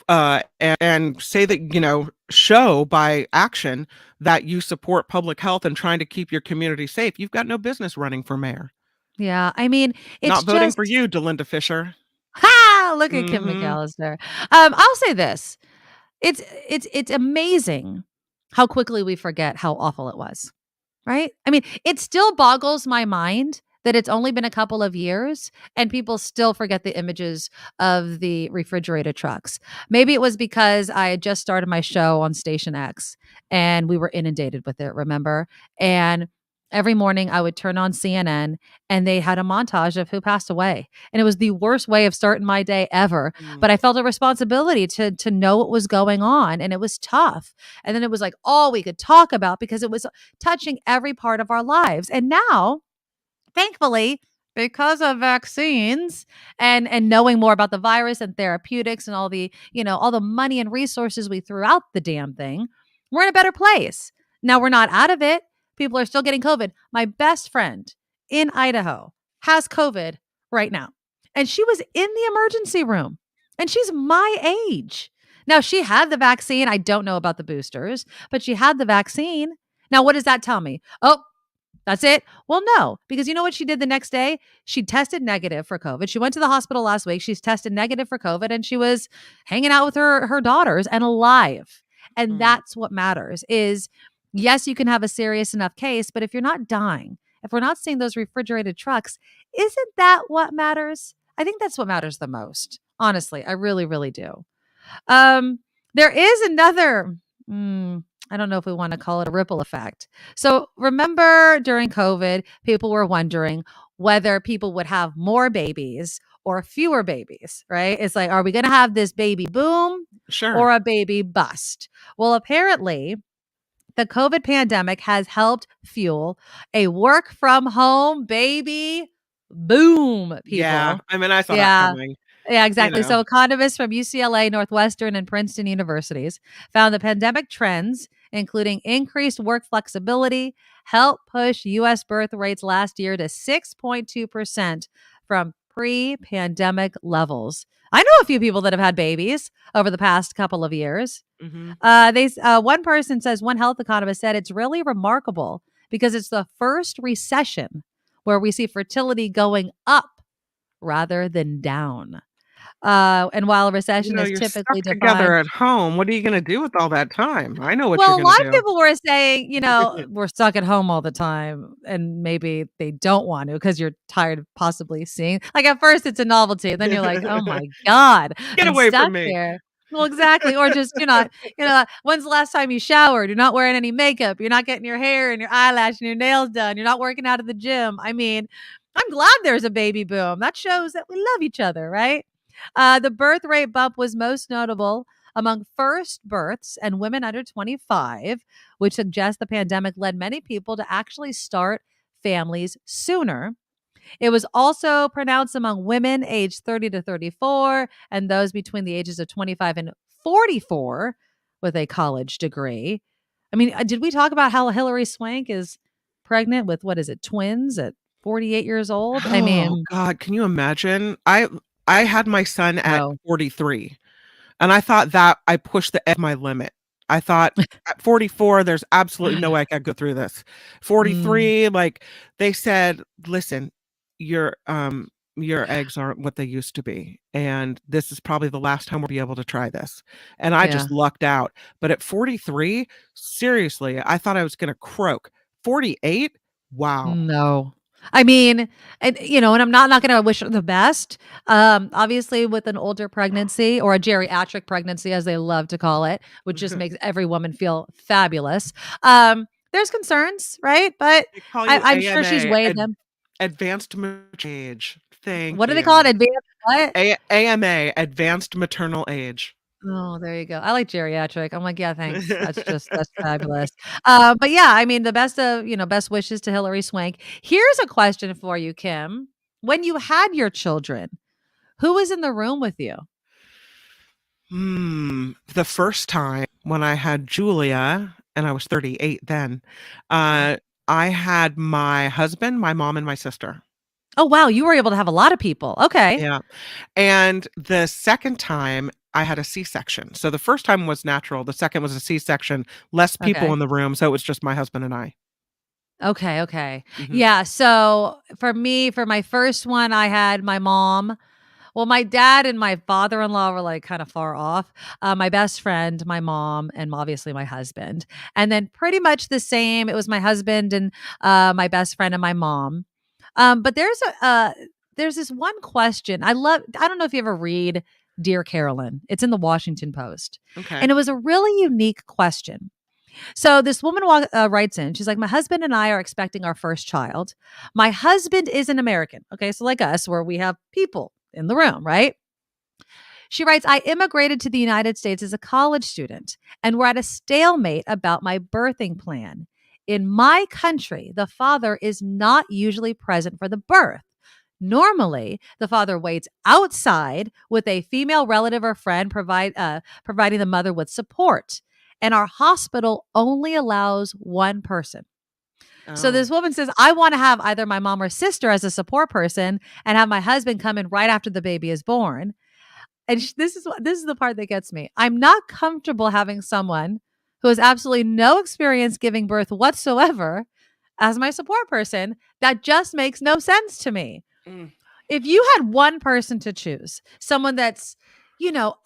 and say that, show by action that you support public health and trying to keep your community safe, you've got no business running for mayor. Yeah. I mean, it's Not voting just for you, Delinda Fisher. ha! Look at Kim Mhm. McAllister. I'll say this: it's amazing how quickly we forget how awful it was. Right? I mean, it still boggles my mind that it's only been a couple of years and people still forget the images of the refrigerated trucks. Maybe it was because I had just started my show on Station X and we were inundated with it, remember? And every morning I would turn on CNN and they had a montage of who passed away. And it was the worst way of starting my day ever. But I felt a responsibility to know what was going on, and it was tough. And then it was like all we could talk about because it was touching every part of our lives. And now, thankfully, because of vaccines and knowing more about the virus and therapeutics and all the money and resources we threw out the damn thing, we're in a better place. Now we're not out of it. People are still getting COVID. My best friend in Idaho has COVID right now. And she was in the emergency room. And she's my age. Now, she had the vaccine. I don't know about the boosters, but she had the vaccine. Now, what does that tell me? Oh, that's it? Well, no, because you know what she did the next day? She tested negative for COVID. She went to the hospital last week. She's tested negative for COVID and she was hanging out with her daughters and alive. And that's what matters is, yes, you can have a serious enough case, but if you're not dying, if we're not seeing those refrigerated trucks, isn't that what matters? I think that's what matters the most. Honestly, I really, really do. There is another, I don't know if we want to call it a ripple effect. So remember during COVID, people were wondering whether people would have more babies or fewer babies, right? It's like, are we going to have this baby boom Sure. or a baby bust? Well, apparently the COVID pandemic has helped fuel a work from home baby boom, people. Yeah, I mean, I saw that Yeah. coming. Yeah, exactly. know. So economists from UCLA, Northwestern, and Princeton universities found the pandemic trends, including increased work flexibility, helped push U.S. birth rates last year to 6.2% from pre-pandemic levels. I know a few people that have had babies over the past couple of years. One person says, one health economist said, it's really remarkable because it's the first recession where we see fertility going up rather than down. And while a recession is You're typically stuck together defined, at home. What are you going to do with all that time? I know what well, you're a going lot to of do. people were saying, we're stuck at home all the time, and maybe they don't want to because you're tired of possibly seeing. Like at first, it's a novelty, and then you're like, oh my god, Get I'm away stuck from me. here. Well, exactly. Or just you're not, when's the last time you showered? You're not wearing any makeup. You're not getting your hair and your eyelash and your nails done. You're not working out at the gym. I mean, I'm glad there's a baby boom. That shows that we love each other, right? The birth rate bump was most notable among first births and women under 25, which suggests the pandemic led many people to actually start families sooner. It was also pronounced among women aged 30 to 34 and those between the ages of 25 and 44 with a college degree. I mean, did we talk about how Hillary Swank is pregnant with, what is it, twins at 48 years old? I Oh mean, God, can you imagine? I had my son at no. 43, and I thought that I pushed the edge of my limit. I thought at 44, there's absolutely no way I could go through this. Mm. 43, like they said, listen, your eggs aren't what they used to be, and this is probably the last time we'll be able to try this. And I Yeah. just lucked out. But at 43, seriously, I thought I was going to croak. 48, wow. No. I mean, and I'm not going to wish her the best. Obviously with an older pregnancy or a geriatric pregnancy, as they love to call it, which just makes every woman feel fabulous. There's concerns, right? But They call you I'm sure she's AMA, weighed them. advanced maternal age. Thank What do you. they call it? Advanced what? AMA, advanced maternal age. Oh, there you go. I like geriatric. I'm like, yeah, thanks. That's fabulous. But yeah, I mean, the best wishes to Hillary Swank. Here's a question for you, Kim. When you had your children, who was in the room with you? The first time when I had Julia, and I was 38 then, I had my husband, my mom, and my sister. Oh, wow. You were able to have a lot of people. Okay. Yeah. And the second time I had a C-section. So the first time was natural. The second was a C-section, less people Okay. in the room. So it was just my husband and I. Okay. Okay. Mhm. Yeah. So for me, for my first one, I had my mom. Well, my dad and my father-in-law were like kind of far off. My best friend, my mom, and obviously my husband. And then pretty much the same. It was my husband and my best friend and my mom. But there's this one question I love. I don't know if you ever read Dear Carolyn. It's in the Washington Post, Okay. and it was a really unique question. So this woman writes in. She's like, my husband and I are expecting our first child. My husband is an American. Okay, so like us, where we have people in the room, right? She writes, I immigrated to the United States as a college student, and we're at a stalemate about my birthing plan. In my country, the father is not usually present for the birth. Normally, the father waits outside with a female relative or friend, providing the mother with support. And our hospital only allows one person. So Oh. this woman says, I want to have either my mom or sister as a support person and have my husband come in right after the baby is born. And this is the part that gets me. I'm not comfortable having someone who has absolutely no experience giving birth whatsoever as my support person. That just makes no sense to me. Mm. If you had one person to choose, someone that's,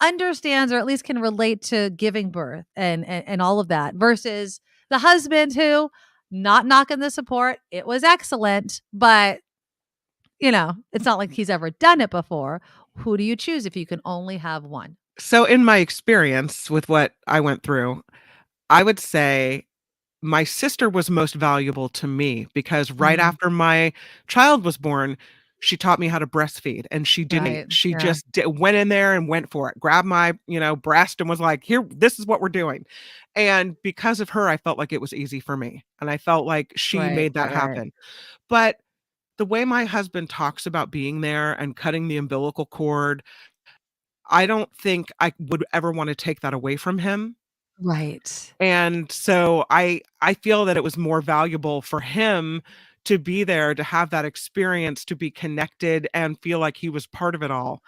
understands or at least can relate to giving birth and all of that versus the husband who, not knocking the support, it was excellent, but it's not like he's ever done it before. Who do you choose if you can only have one? So in my experience with what I went through, I would say my sister was most valuable to me because right Mhm. after my child was born, she taught me how to breastfeed and she didn't. Right. She Yeah. just went in there and went for it, grabbed my, breast and was like, here, this is what we're doing. And because of her, I felt like it was easy for me. And I felt like she Right. made that Right. Right. happen. But the way my husband talks about being there and cutting the umbilical cord, I don't think I would ever want to take that away from him. Right. And so I feel that it was more valuable for him to be there, to have that experience, to be connected and feel like he was part of it all,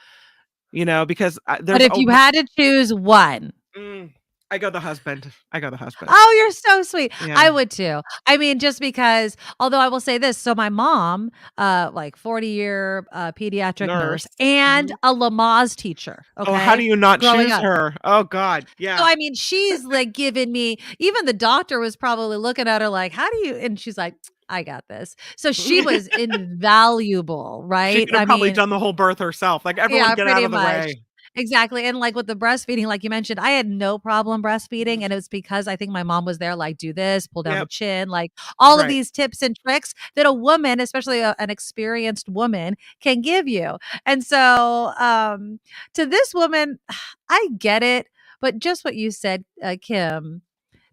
because But there's if you had to choose one. mm, I go the husband. I go the husband. Oh, you're so sweet. Yeah. I would too. I mean, just because, although I will say this, so my mom, like 40-year pediatric nurse Nurse. and Mhm. a Lamaze teacher, Oh, how do okay, you not growing choose up. her? Oh God. So, Yeah. I mean, she's like giving me, even the doctor was probably looking at her like, how do you, and she's like, I got this. So she was invaluable, She right? could have I probably mean, done the whole birth herself. Like everyone yeah, get out pretty of the much. way. Exactly, and, like, with the breastfeeding, like you mentioned, I had no problem breastfeeding, Mhm. and it was because I think my mom was there, like, "Do this, pull down the Yep. chin," like, all of Right. these tips and tricks that a woman, especially an experienced woman, can give you, and so, to this woman, I get it, but just what you said, Kim,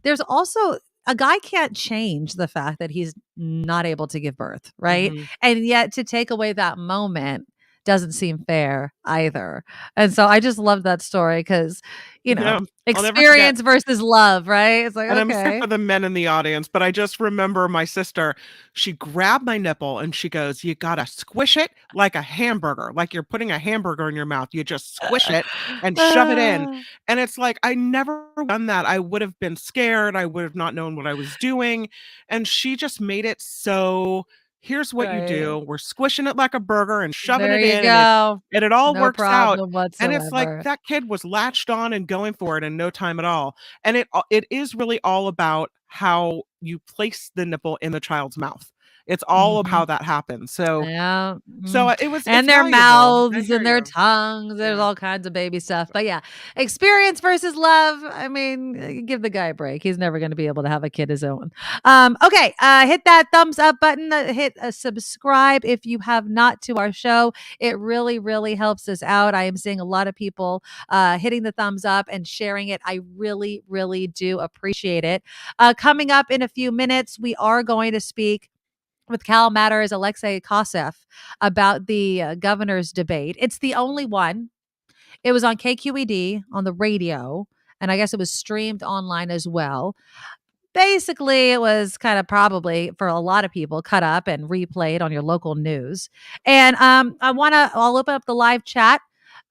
there's also a guy can't change the fact that he's not able to give birth, right? Mhm. And yet to take away that moment doesn't seem fair either. And so I just love that story because, Yeah. I'll never forget. experience versus love, right? It's like, And I'm sorry okay. for the men in the audience, but I just remember my sister, she grabbed my nipple and she goes, "You gotta squish it like a hamburger, like you're putting a hamburger in your mouth. You just squish it and shove it in." Ah, And it's like, I never done that. I would have been scared. I would have not known what I was doing. And she just made it so, here's what you right. do. We're squishing it like a burger and shoving There it you in, and go. it all No works out. problem And it's like whatsoever. that kid was latched on and going for it in no time at all. And it is really all about how you place the nipple in the child's mouth. It's all of how that happens. So Yeah. it's And their valuable. I mouths hear and their you. tongues. There's all kinds of baby stuff. But yeah, experience versus love. I mean, give the guy a break. He's never going to be able to have a kid his own. Okay. Hit that thumbs up button. Hit subscribe if you have not to our show. It really, really helps us out. I am seeing a lot of people hitting the thumbs up and sharing it. I really, really do appreciate it. Coming up in a few minutes, we are going to speak with Cal Matters Alexei Koseff about the governor's debate. It's the only one. It was on KQED on the radio, and I guess it was streamed online as well. Basically, it was kind of probably for a lot of people cut up and replayed on your local news. And I'll open up the live chat.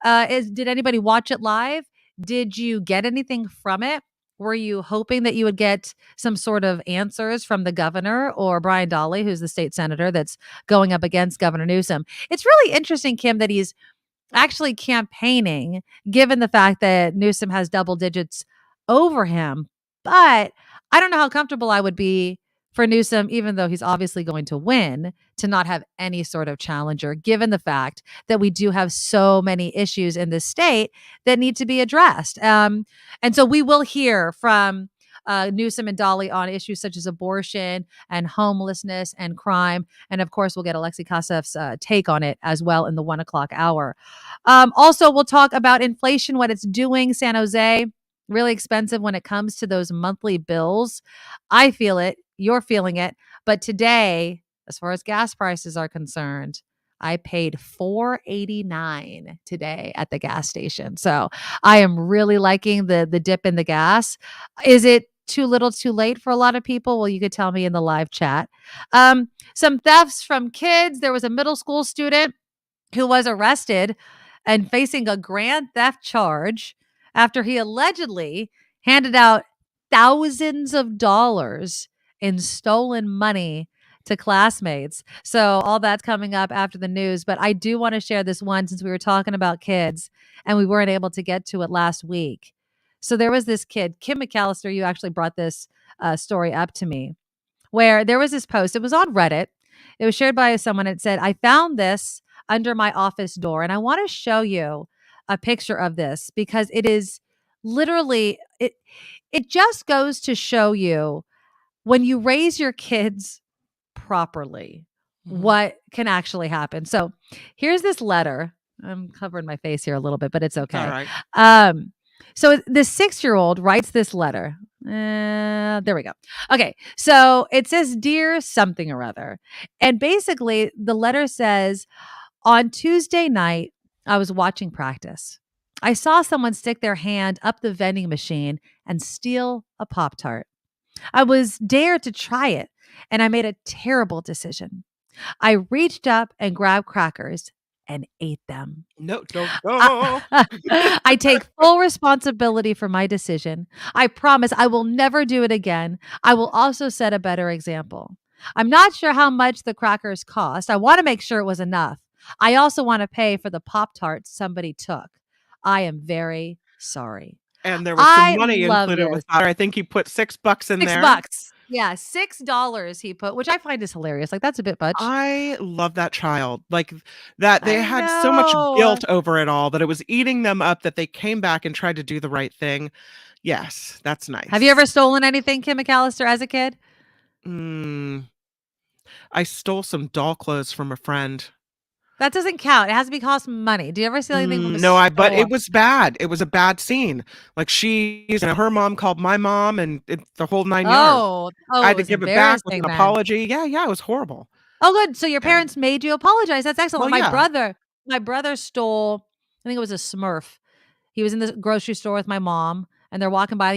Did anybody watch it live? Did you get anything from it? Were you hoping that you would get some sort of answers from the governor or Brian Dahle, who's the state senator that's going up against Governor Newsom? It's really interesting, Kim, that he's actually campaigning, given the fact that Newsom has double digits over him. But I don't know how comfortable I would be for Newsom, even though he's obviously going to win, to not have any sort of challenger, given the fact that we do have so many issues in this state that need to be addressed. And so we will hear from Newsom and Dahle on issues such as abortion and homelessness and crime. And of course, we'll get Alexei Koseff's take on it as well in the 1 o'clock hour. Also, we'll talk about inflation, what it's doing. San Jose, really expensive when it comes to those monthly bills. I feel it. You're feeling it. But today, as far as gas prices are concerned, I paid $4.89 today at the gas station. So I am really liking the dip in the gas. Is it too little too late for a lot of people? Well, you could tell me in the live chat. Some thefts from kids. There was a middle school student who was arrested and facing a grand theft charge after he allegedly handed out thousands of dollars in stolen money to classmates. So all that's coming up after the news. But I do want to share this one since we were talking about kids and we weren't able to get to it last week. So there was this kid, Kim McAllister, you actually brought this story up to me, where there was this post. It was on Reddit. It was shared by someone. It said, I found this under my office door. And I want to show you a picture of this because it is literally, it just goes to show you when you raise your kids properly, what can actually happen. So here's this letter. I'm covering my face here a little bit, but it's okay. All right. So the 6-year-old writes this letter. There we go. Okay. So it says, Dear something or other. And basically the letter says, on Tuesday night, I was watching practice. I saw someone stick their hand up the vending machine and steal a Pop-Tart. I was dared to try it, and I made a terrible decision. I reached up and grabbed crackers and ate them. No. I take full responsibility for my decision. I promise I will never do it again. I will also set a better example. I'm not sure how much the crackers cost. I want to make sure it was enough. I also want to pay for the Pop-Tarts somebody took. I am very sorry. And there was some money included with that. I think he put $6 in there. $6. Yeah, $6 he put, which I find is hilarious. Like, that's a bit much. I love that child. Like that they had so much guilt over it all that it was eating them up that they came back and tried to do the right thing. Yes, that's nice. Have you ever stolen anything, Kim McAllister, as a kid? I stole some doll clothes from a friend. That doesn't count. It has to be cost money. Do you ever steal anything from a No, but it was bad. It was a bad scene. Like her mom called my mom and the whole 9 yards. I had to give it back with an apology. Yeah, it was horrible. Oh, good. So your parents made you apologize. That's excellent. Well, my brother stole, I think it was a Smurf. He was in the grocery store with my mom and they're walking by,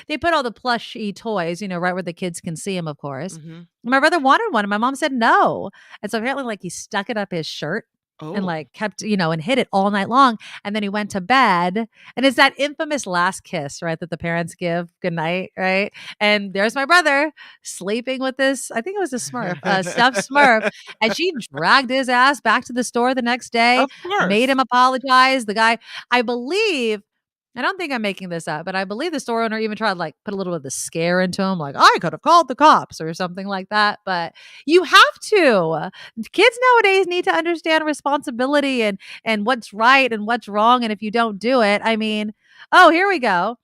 they put all the plushy toys, right where the kids can see them, of course. Mm-hmm. My brother wanted one and my mom said no. And so apparently he stuck it up his shirt and kept, and hid it all night long. And then he went to bed and it's that infamous last kiss, right? That the parents give goodnight, right? And there's my brother sleeping with this, I think it was a Smurf, stuffed Smurf. And she dragged his ass back to the store the next day, made him apologize. The guy, I believe, I don't think I'm making this up, but I believe the store owner even tried to like put a little bit of the scare into him, like I could have called the cops or something like that. But you have to. Kids nowadays need to understand responsibility and what's right and what's wrong. And if you don't do it, I mean, oh, here we go.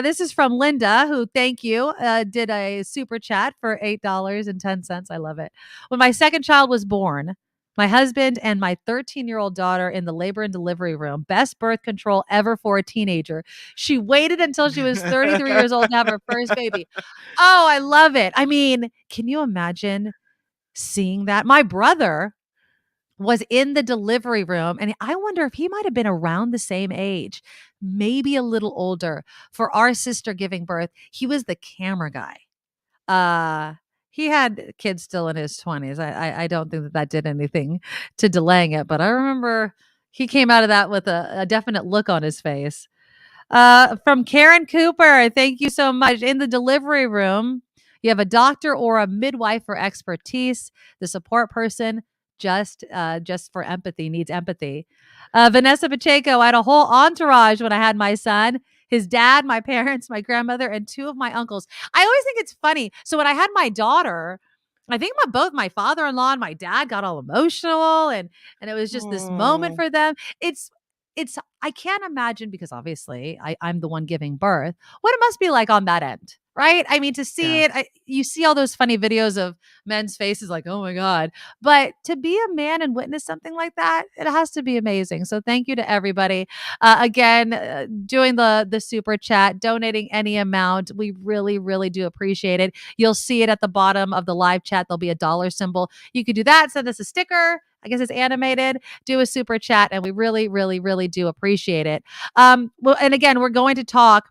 This is from Linda, who, thank you, did a super chat for $8.10. I love it. When my second child was born, my husband and my 13-year-old daughter in the labor and delivery room. Best birth control ever for a teenager. She waited until she was 33 years old to have her first baby. Oh, I love it. I mean, can you imagine seeing that? My brother was in the delivery room, and I wonder if he might have been around the same age, maybe a little older, for our sister giving birth. He was the camera guy. Uh, he had kids still in his 20s. I don't think that did anything to delaying it, but I remember he came out of that with a definite look on his face. From Karen Cooper, thank you so much. In the delivery room, you have a doctor or a midwife for expertise. The support person just for empathy needs empathy. Vanessa Pacheco, I had a whole entourage when I had my son. His dad, my parents, my grandmother, and two of my uncles. I always think it's funny. So when I had my daughter, I think both my father-in-law and my dad got all emotional, and it was just this moment for them. It's I can't imagine, because obviously I'm the one giving birth, what it must be like on that end, right? I mean, to see it, you see all those funny videos of men's faces like, oh my God. But to be a man and witness something like that, it has to be amazing. So thank you to everybody. Again, doing the super chat, donating any amount. We really, really do appreciate it. You'll see it at the bottom of the live chat. There'll be a dollar symbol. You could do that. Send us a sticker. I guess it's animated. Do a super chat, and we really, really, really do appreciate it. Well, and again, we're going to talk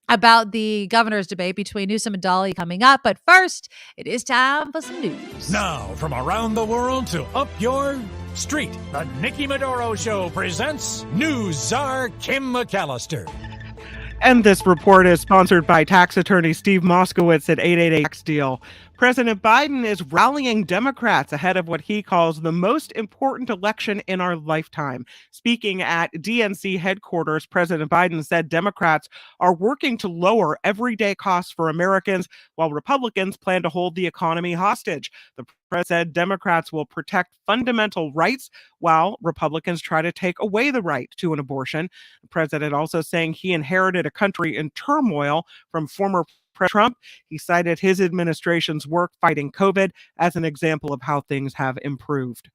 about the governor's debate between Newsom and Dahle coming up. But first, it is time for some news. Now, from around the world to up your street, the Nikki Medoro Show presents News Czar Kim McAllister. And this report is sponsored by tax attorney Steve Moskowitz at 888 Tax Deal. President Biden is rallying Democrats ahead of what he calls the most important election in our lifetime. Speaking at DNC headquarters, President Biden said Democrats are working to lower everyday costs for Americans, while Republicans plan to hold the economy hostage. The president said Democrats will protect fundamental rights, while Republicans try to take away the right to an abortion. The president also saying he inherited a country in turmoil from former Trump. He cited his administration's work fighting COVID as an example of how things have improved.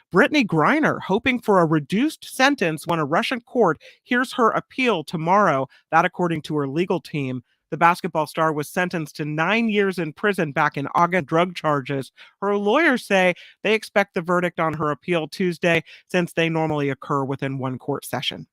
Brittany Griner hoping for a reduced sentence when a Russian court hears her appeal tomorrow, that according to her legal team. The basketball star was sentenced to 9 years in prison back in August, drug charges. Her lawyers say they expect the verdict on her appeal Tuesday, since they normally occur within one court session.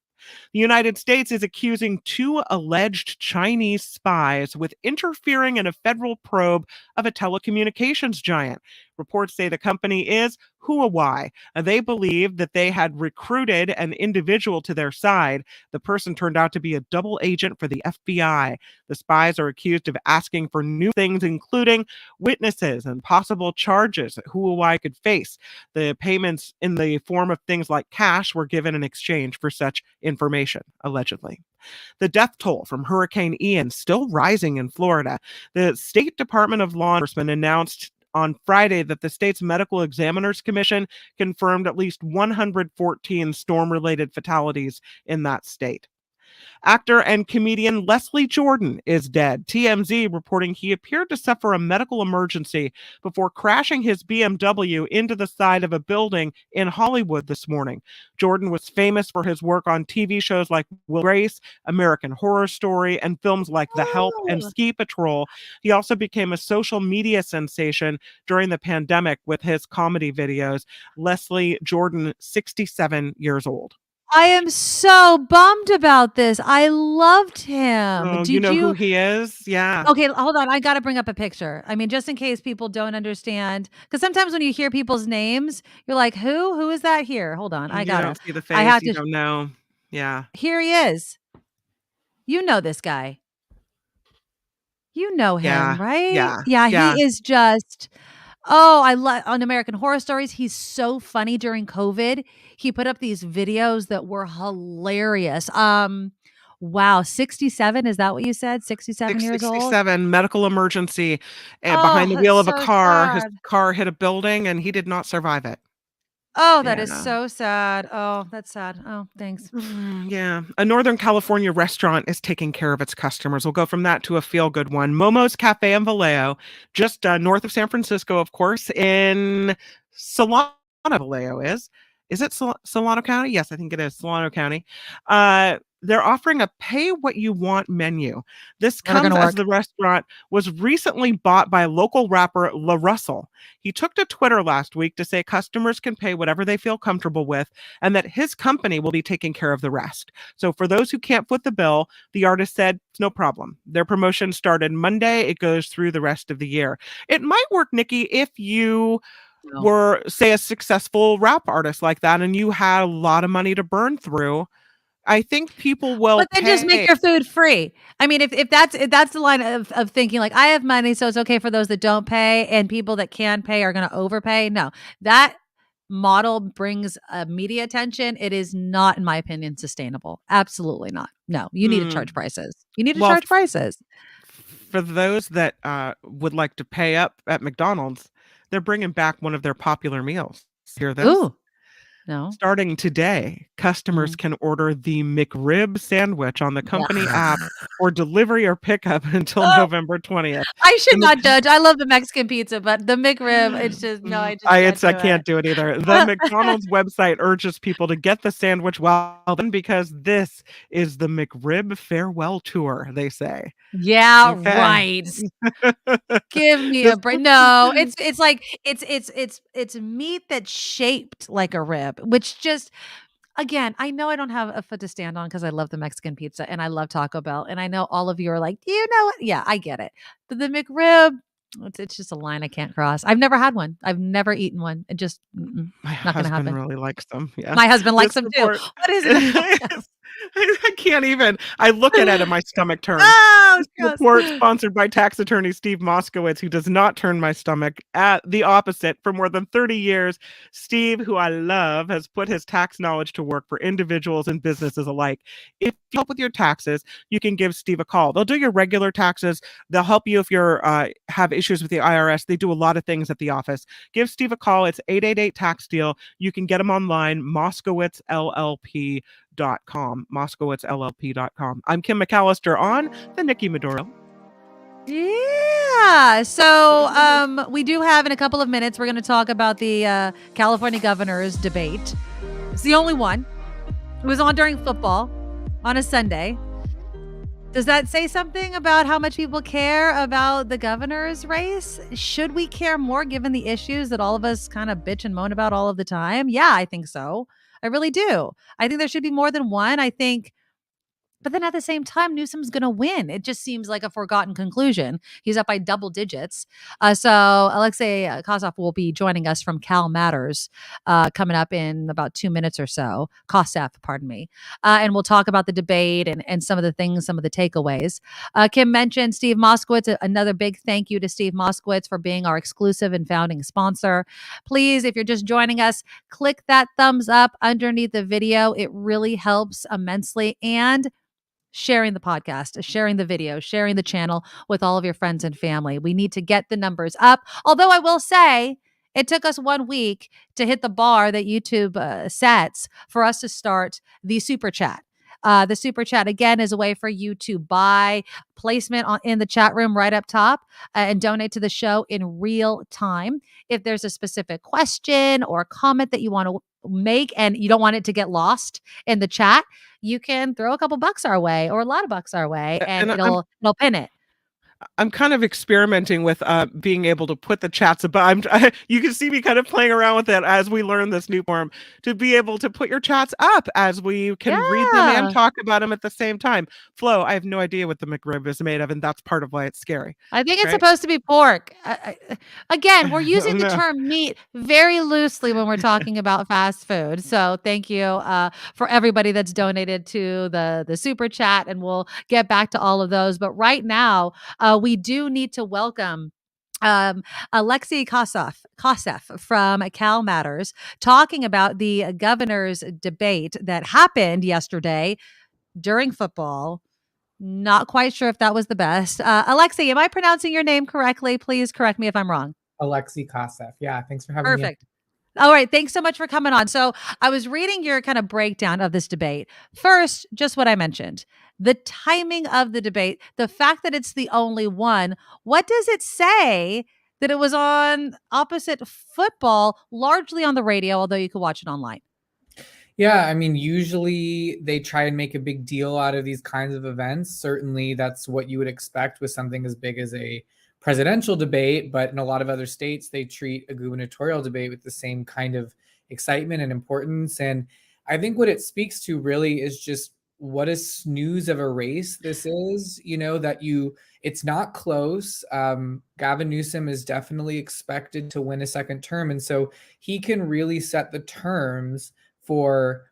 The United States is accusing two alleged Chinese spies with interfering in a federal probe of a telecommunications giant. Reports say the company is Huawei. They believe that they had recruited an individual to their side. The person turned out to be a double agent for the FBI. The spies are accused of asking for new things, including witnesses and possible charges that Huawei could face. The payments in the form of things like cash were given in exchange for such information, allegedly. The death toll from Hurricane Ian still rising in Florida. The State Department of Law Enforcement announced on Friday that the state's Medical Examiners Commission confirmed at least 114 storm-related fatalities in that state. Actor and comedian Leslie Jordan is dead. TMZ reporting he appeared to suffer a medical emergency before crashing his BMW into the side of a building in Hollywood this morning. Jordan was famous for his work on TV shows like Will Grace, American Horror Story, and films like The Help and Ski Patrol. He also became a social media sensation during the pandemic with his comedy videos. Leslie Jordan, 67 years old. I am so bummed about this. I loved him. Oh, you know who he is? Yeah. Okay, hold on. I got to bring up a picture. I mean, just in case people don't understand, because sometimes when you hear people's names, you're like, "Who? Who is that?" Here, hold on. You don't see the face. I have you don't know. Yeah. Here he is. You know this guy. You know him, right? Yeah. He is just. Oh, I love on American Horror Stories. He's so funny during COVID. He put up these videos that were hilarious. Wow, 67, is that what you said? 67 years old? 67, medical emergency, Oh, behind the that's wheel of a so car. His sad. car hit a building, and he did not survive it. Oh, that is Yeah. so sad. Oh, that's sad. Oh, thanks. Yeah. A Northern California restaurant is taking care of its customers. We'll go from that to a feel-good one. Momo's Cafe in Vallejo, just north of San Francisco, of course, in Solano, Vallejo is. Is it Solano County? Yes, I think it is Solano County. They're offering a pay what you want menu. This Never comes gonna as work. the restaurant was recently bought by local rapper La Russell. He took to Twitter last week to say customers can pay whatever they feel comfortable with and that his company will be taking care of the rest. So for those who can't foot the bill, the artist said, it's no problem. Their promotion started Monday. It goes through the rest of the year. It might work, Nikki, if you No. were, say, a successful rap artist like that and you had a lot of money to burn through. I think people will But then just make pay. your food free. I mean, if that's the line of thinking, like, I have money, so it's okay for those that don't pay, and people that can pay are gonna overpay. No, that model brings media attention. It is not, in my opinion, sustainable. Absolutely not. No, you need to charge prices. You need to Well, charge prices. for those that would like to pay up at McDonald's, they're bringing back one of their popular meals. Hear this? Ooh, no. Starting today, customers can order the McRib sandwich on the company app for delivery or pickup until November 20th. I should The not Mc- judge. I love the Mexican pizza, but the McRib, it's just no, I just I can't can't do do it either. The McDonald's website urges people to get the sandwich while then because this is the McRib farewell tour, they say. Yeah, Okay. right. Give me a This break. No, it's like it's meat that's shaped like a rib, which just again, I know I don't have a foot to stand on because I love the Mexican pizza and I love Taco Bell, and I know all of you are like, do you know what? Yeah, I get it. But the McRib, it's just a line I can't cross. I've never had one. I've never eaten one. It just My not gonna husband happen. really likes them. Yeah. My husband likes This them too. report What is it about them? I can't even. I look at it and my stomach turns. Oh, This gross. report sponsored by tax attorney Steve Moskowitz, who does not turn my stomach at the opposite for more than 30 years. Steve, who I love, has put his tax knowledge to work for individuals and businesses alike. If you help with your taxes, you can give Steve a call. They'll do your regular taxes. They'll help you if you're have issues with the IRS. They do a lot of things at the office. Give Steve a call. It's 888-TAX-DEAL. You can get him online, MoskowitzLLP.com. MoskowitzLLP.com. I'm Kim McAllister on the Nikki Medoro. Yeah. So we do have in a couple of minutes, we're going to talk about the California governor's debate. It's the only one. It was on during football on a Sunday. Does that say something about how much people care about the governor's race? Should we care more given the issues that all of us kind of bitch and moan about all of the time? Yeah, I think so. I really do. I think there should be more than one. But then at the same time, Newsom's going to win. It just seems like a forgotten conclusion. He's up by double digits. So Alexei Kossoff will be joining us from Cal Matters coming up in about 2 minutes or so. Kossoff, pardon me. And we'll talk about the debate and some of the things, some of the takeaways. Kim mentioned Steve Moskowitz. Another big thank you to Steve Moskowitz for being our exclusive and founding sponsor. Please, if you're just joining us, click that thumbs up underneath the video. It really helps immensely. And sharing the podcast, sharing the video, sharing the channel with all of your friends and family. We need to get the numbers up. Although I will say, it took us 1 week to hit the bar that YouTube sets for us to start the super chat. The super chat, again, is a way for you to buy placement in the chat room right up top and donate to the show in real time. If there's a specific question or comment that you want to make and you don't want it to get lost in the chat, you can throw a couple bucks our way or a lot of bucks our way and it'll pin it. I'm kind of experimenting with being able to put the chats above. You can see me kind of playing around with it as we learn this new form to be able to put your chats up as we can read them and talk about them at the same time. Flo, I have no idea what the McRib is made of, and that's part of why it's scary. I think it's supposed to be pork. Again, we're using the No. term meat very loosely when we're talking about fast food. So thank you for everybody that's donated to the super chat, and we'll get back to all of those. But right now, we do need to welcome Alexei Kossoff from Cal Matters talking about the governor's debate that happened yesterday. during football. Not quite sure if that was the best. Alexei, am I pronouncing your name correctly? Please correct me if I'm wrong. Alexei Koseff. Yeah, thanks for having me. Perfect. All right. Thanks so much for coming on. So I was reading your kind of breakdown of this debate. First, just what I mentioned, the timing of the debate, the fact that it's the only one. What does it say that it was on opposite football, largely on the radio, although you could watch it online? Yeah, I mean, usually they try and make a big deal out of these kinds of events. Certainly, that's what you would expect with something as big as a presidential debate. But in a lot of other states, they treat a gubernatorial debate with the same kind of excitement and importance. And I think what it speaks to really is just what a snooze of a race this is, it's not close. Gavin Newsom is definitely expected to win a second term. And so he can really set the terms for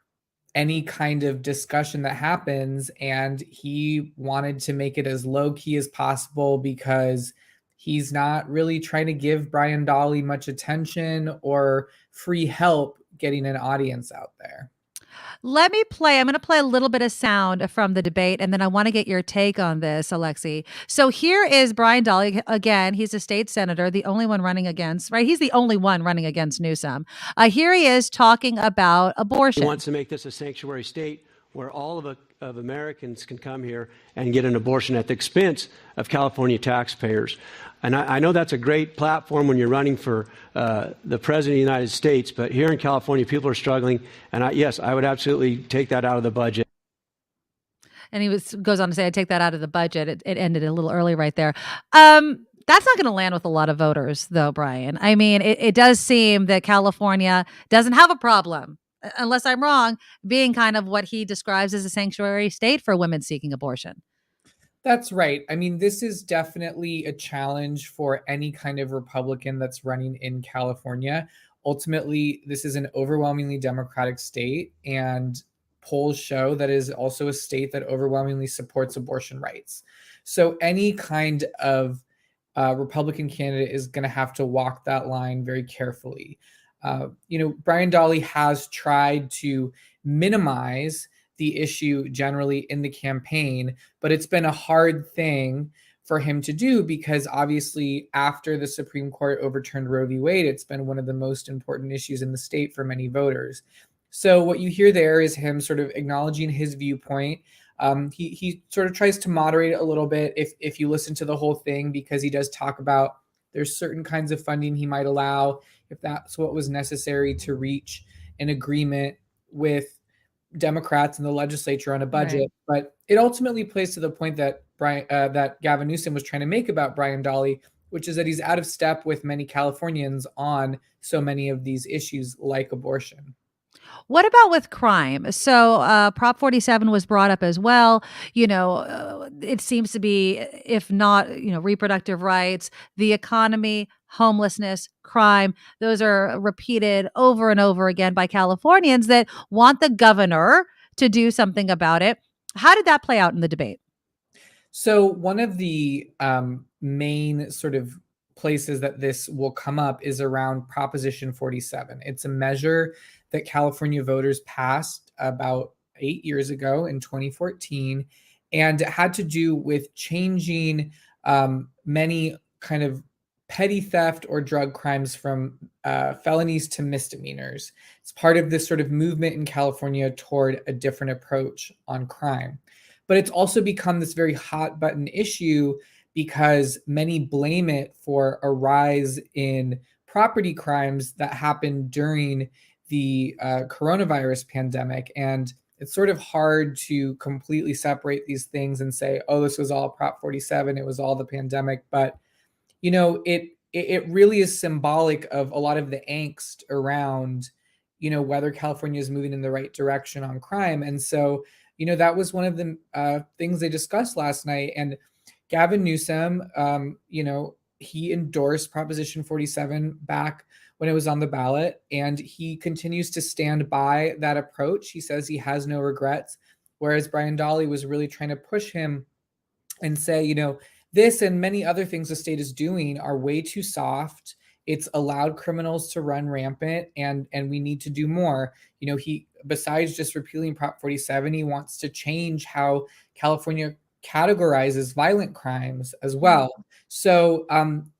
any kind of discussion that happens. And he wanted to make it as low key as possible because he's not really trying to give Brian Dahle much attention or free help getting an audience out there. I'm going to play a little bit of sound from the debate, and then I want to get your take on this, Alexei. So here is Brian Dahle. Again, he's a state senator, the only one running against, right? He's the only one running against Newsom. Here he is talking about abortion. He wants to make this a sanctuary state where all of Americans can come here and get an abortion at the expense of California taxpayers. And I know that's a great platform when you're running for the president of the United States, but here in California, people are struggling. And I would absolutely take that out of the budget. And he goes on to say, I take that out of the budget. It ended a little early right there. That's not going to land with a lot of voters, though, Brian. I mean, it does seem that California doesn't have a problem, unless I'm wrong, being kind of what he describes as a sanctuary state for women seeking abortion. That's right. I mean, this is definitely a challenge for any kind of Republican that's running in California. Ultimately, this is an overwhelmingly Democratic state, and polls show that it is also a state that overwhelmingly supports abortion rights. So any kind of Republican candidate is going to have to walk that line very carefully. Brian Dahle has tried to minimize the issue generally in the campaign, but it's been a hard thing for him to do because obviously after the Supreme Court overturned Roe v. Wade, it's been one of the most important issues in the state for many voters. So what you hear there is him sort of acknowledging his viewpoint. He sort of tries to moderate it a little bit if you listen to the whole thing, because he does talk about there's certain kinds of funding he might allow if that's what was necessary to reach an agreement with Democrats in the legislature on a budget. Right. But it ultimately plays to the point that that Gavin Newsom was trying to make about Brian Dahle, which is that he's out of step with many Californians on so many of these issues like abortion. What about with crime? So Prop 47 was brought up as well. It seems to be, if not, reproductive rights, the economy, homelessness, crime. Those are repeated over and over again by Californians that want the governor to do something about it. How did that play out in the debate? So one of the main sort of places that this will come up is around Proposition 47. It's a measure that California voters passed about 8 years ago in 2014, and it had to do with changing many kind of petty theft or drug crimes from felonies to misdemeanors. It's part of this sort of movement in California toward a different approach on crime. But it's also become this very hot button issue because many blame it for a rise in property crimes that happened during the coronavirus pandemic. And it's sort of hard to completely separate these things and say, oh, this was all Prop 47, it was all the pandemic. But, it really is symbolic of a lot of the angst around, whether California is moving in the right direction on crime. And so, that was one of the things they discussed last night. And Gavin Newsom, he endorsed Proposition 47 back when it was on the ballot, and he continues to stand by that approach. He says he has no regrets, whereas Brian Dahle was really trying to push him and say, this and many other things the state is doing are way too soft It's allowed criminals to run rampant, and we need to do more. He, besides just repealing Prop 47, he wants to change how California categorizes violent crimes as well. So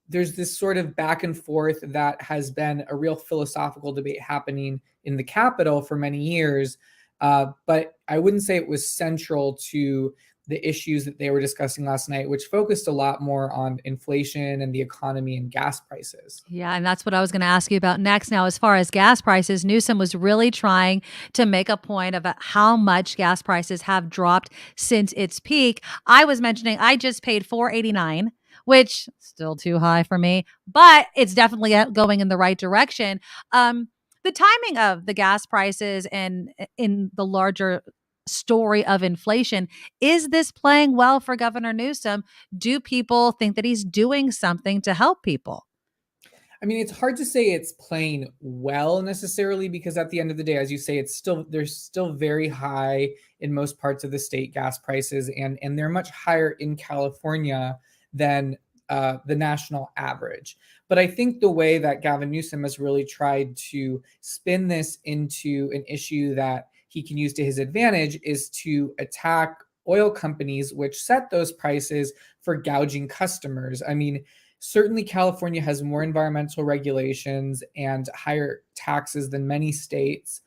there's this sort of back and forth that has been a real philosophical debate happening in the Capitol for many years. But I wouldn't say it was central to the issues that they were discussing last night, which focused a lot more on inflation and the economy and gas prices. Yeah, and that's what I was going to ask you about next. Now, as far as gas prices, Newsom was really trying to make a point about how much gas prices have dropped since its peak. I was mentioning I just paid $4.89, which still too high for me, but it's definitely going in the right direction. The timing of the gas prices and in the larger story of inflation, is this playing well for Governor Newsom? Do people think that he's doing something to help people? I mean, it's hard to say it's playing well necessarily, because at the end of the day, as you say, they're still very high in most parts of the state, gas prices, and they're much higher in California than the national average. But I think the way that Gavin Newsom has really tried to spin this into an issue that he can use to his advantage is to attack oil companies, which set those prices for gouging customers. I mean, certainly California has more environmental regulations and higher taxes than many states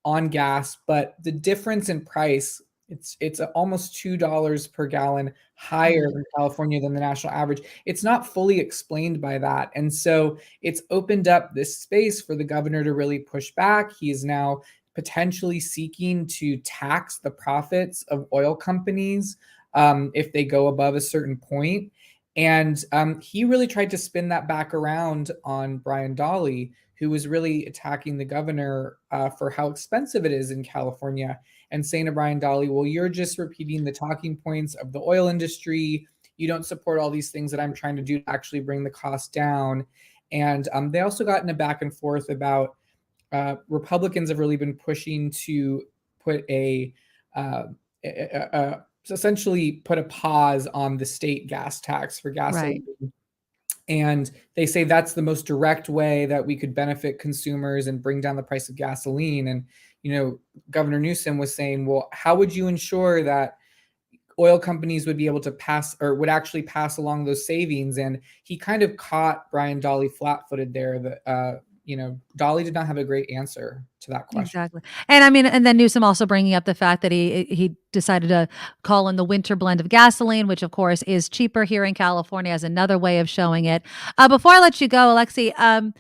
on gas, but the difference in price, it's almost $2 per gallon higher in California than the national average. It's not fully explained by that. And so it's opened up this space for the governor to really push back. He is now potentially seeking to tax the profits of oil companies if they go above a certain point. And he really tried to spin that back around on Brian Dahle, who was really attacking the governor for how expensive it is in California, and saying to Brian Dahle, well, you're just repeating the talking points of the oil industry. You don't support all these things that I'm trying to do to actually bring the cost down. And they also got in a back and forth about Republicans have really been pushing to put essentially put a pause on the state gas tax for gasoline. Right. And they say that's the most direct way that we could benefit consumers and bring down the price of gasoline. And, Governor Newsom was saying, well, how would you ensure that oil companies would be able to pass or would actually pass along those savings? And he kind of caught Brian Dahle flat-footed there. That Dahle did not have a great answer to that question. Exactly. And I mean, and then Newsom also bringing up the fact that he decided to call in the winter blend of gasoline, which of course is cheaper here in California, as another way of showing it. Before I let you go, Alexi,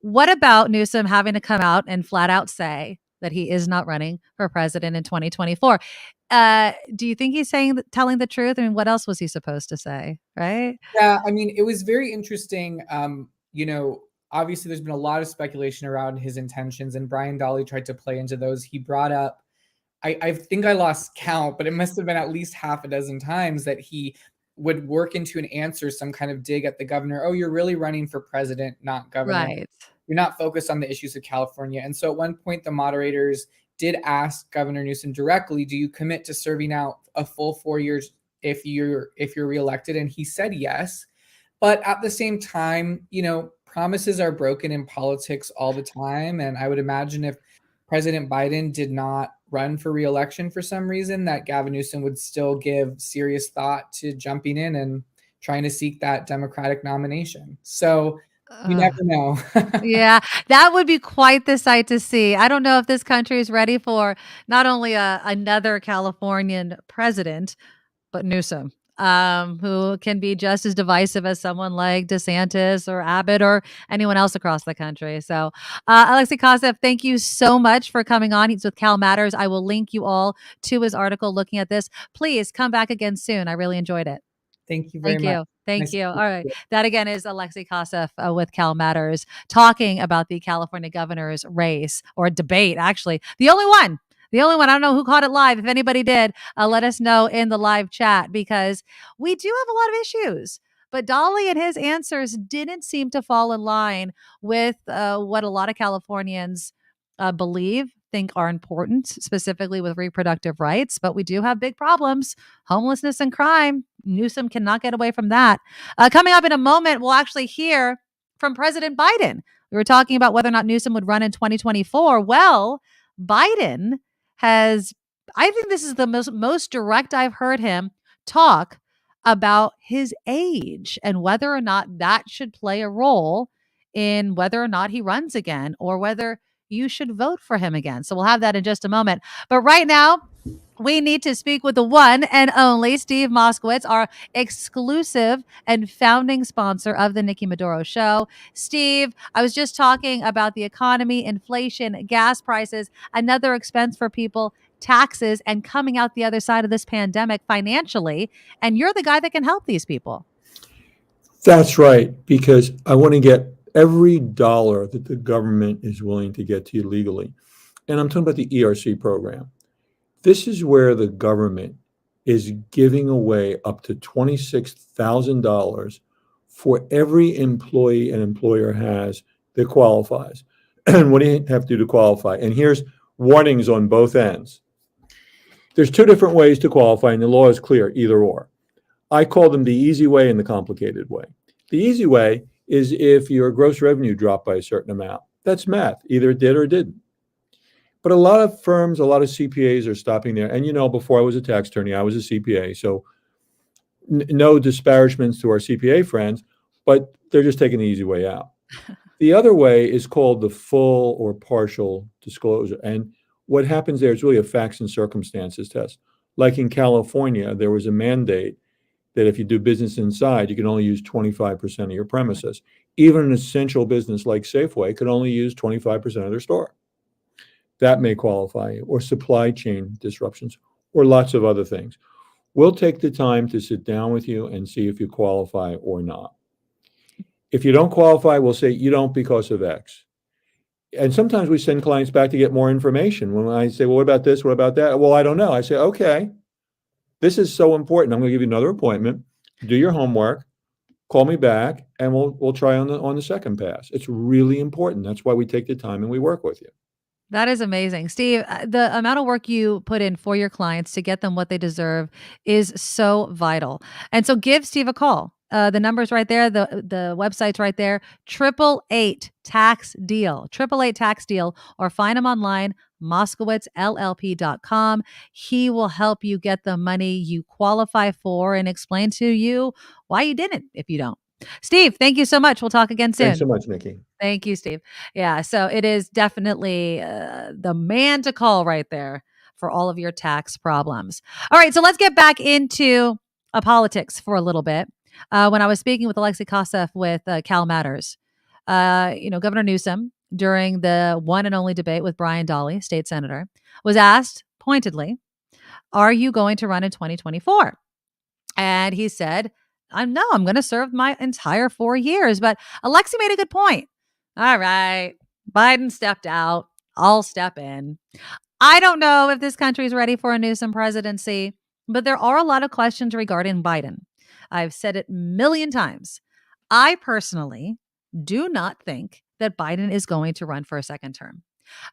what about Newsom having to come out and flat out say that he is not running for president in 2024? Do you think he's telling the truth? I mean, what else was he supposed to say? Right? Yeah. I mean, it was very interesting. Obviously, there's been a lot of speculation around his intentions, and Brian Dahle tried to play into those. He brought up, I think I lost count, but it must have been at least half a dozen times that he would work into an answer some kind of dig at the governor. Oh, you're really running for president, not governor. Right. You're not focused on the issues of California. And so at one point, the moderators did ask Governor Newsom directly, do you commit to serving out a full 4 years if you're reelected? And he said yes. But at the same time, promises are broken in politics all the time. And I would imagine if President Biden did not run for reelection for some reason, that Gavin Newsom would still give serious thought to jumping in and trying to seek that Democratic nomination. So you never know. Yeah, that would be quite the sight to see. I don't know if this country is ready for not only another Californian president, but Newsom, who can be just as divisive as someone like DeSantis or Abbott or anyone else across the country. So, Alexei Koseff, thank you so much for coming on. He's with Cal Matters. I will link you all to his article looking at this. Please come back again soon. I really enjoyed it. Thank you very much. Thank you. All right. That again is Alexei Koseff with Cal Matters, talking about the California governor's race, or debate, actually. The only one. I don't know who caught it live. If anybody did, let us know in the live chat, because we do have a lot of issues. But Dahle and his answers didn't seem to fall in line with what a lot of Californians think are important, specifically with reproductive rights. But we do have big problems: homelessness and crime. Newsom cannot get away from that. Coming up in a moment, we'll actually hear from President Biden. We were talking about whether or not Newsom would run in 2024. Well, Biden has, I think this is the most direct I've heard him talk about his age and whether or not that should play a role in whether or not he runs again or whether you should vote for him again. So we'll have that in just a moment. But right now, we need to speak with the one and only Steve Moskowitz, our exclusive and founding sponsor of the Nikki Medoro Show. Steve, I was just talking about the economy, inflation, gas prices, another expense for people, taxes, and coming out the other side of this pandemic financially. And you're the guy that can help these people. That's right, because I want to get every dollar that the government is willing to get to you legally. And I'm talking about the ERC program. This is where the government is giving away up to $26,000 for every employee an employer has that qualifies. And what do you have to do to qualify? And here's warnings on both ends. There's two different ways to qualify, and the law is clear, either or. I call them the easy way and the complicated way. The easy way is if your gross revenue dropped by a certain amount. That's math. Either it did or it didn't. But a lot of firms, a lot of CPAs are stopping there. And, before I was a tax attorney, I was a CPA. So no disparagements to our CPA friends, but they're just taking the easy way out. The other way is called the full or partial disclosure. And what happens there is really a facts and circumstances test. Like in California, there was a mandate that if you do business inside, you can only use 25% of your premises. Even an essential business like Safeway could only use 25% of their store. That may qualify, or supply chain disruptions, or lots of other things. We'll take the time to sit down with you and see if you qualify or not. If you don't qualify, we'll say you don't because of X. And sometimes we send clients back to get more information. When I say, well, what about this? What about that? Well, I don't know. I say, okay, this is so important. I'm going to give you another appointment. Do your homework. Call me back, and we'll try on the second pass. It's really important. That's why we take the time and we work with you. That is amazing. Steve, the amount of work you put in for your clients to get them what they deserve is so vital. And so give Steve a call. The number's right there. The website's right there. 888-TAX-DEAL. 888-TAX-DEAL. Or find him online, MoskowitzLLP.com. He will help you get the money you qualify for and explain to you why you didn't if you don't. Steve, thank you so much. We'll talk again soon. Thanks so much, Nikki. Thank you, Steve. Yeah, so it is definitely the man to call right there for all of your tax problems. All right, so let's get back into politics for a little bit. When I was speaking with Alexei Kosseff with Cal Matters, Governor Newsom, during the one and only debate with Brian Dahle, state senator, was asked pointedly, are you going to run in 2024? And he said, I'm going to serve my entire 4 years. But Alexei made a good point. All right, Biden stepped out. I'll step in. I don't know if this country is ready for a Newsom presidency, but there are a lot of questions regarding Biden. I've said it a million times. I personally do not think that Biden is going to run for a second term.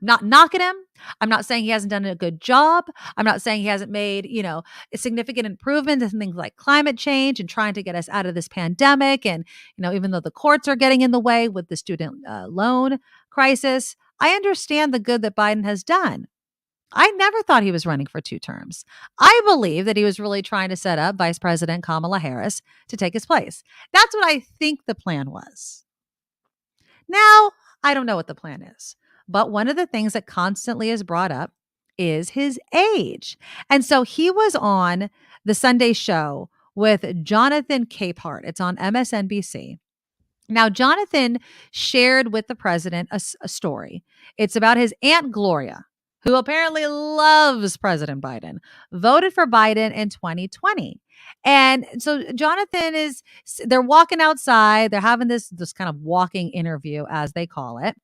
I'm not knocking him. I'm not saying he hasn't done a good job. I'm not saying he hasn't made, a significant improvement in things like climate change and trying to get us out of this pandemic. And, even though the courts are getting in the way with the student loan crisis, I understand the good that Biden has done. I never thought he was running for 2 terms. I believe that he was really trying to set up Vice President Kamala Harris to take his place. That's what I think the plan was. Now, I don't know what the plan is. But one of the things that constantly is brought up is his age. And so he was on the Sunday show with Jonathan Capehart. It's on MSNBC. Now, Jonathan shared with the president a story. It's about his Aunt Gloria, who apparently loves President Biden, voted for Biden in 2020. And so Jonathan they're walking outside. They're having this kind of walking interview, as they call it.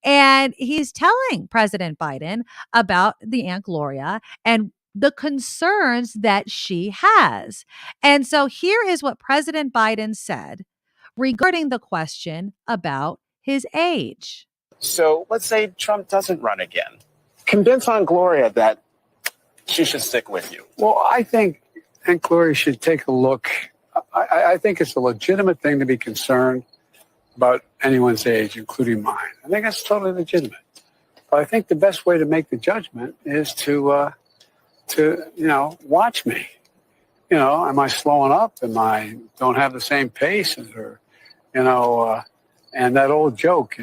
And he's telling President Biden about the Aunt Gloria and the concerns that she has. And so here is what President Biden said regarding the question about his age. So let's say Trump doesn't run again. Convince Aunt Gloria that she should stick with you. Well, I think Aunt Gloria should take a look. I think it's a legitimate thing to be concerned about anyone's age, including mine. I think that's totally legitimate. But I think the best way to make the judgment is to watch me. Am I slowing up? Am I don't have the same pace as her? And that old joke,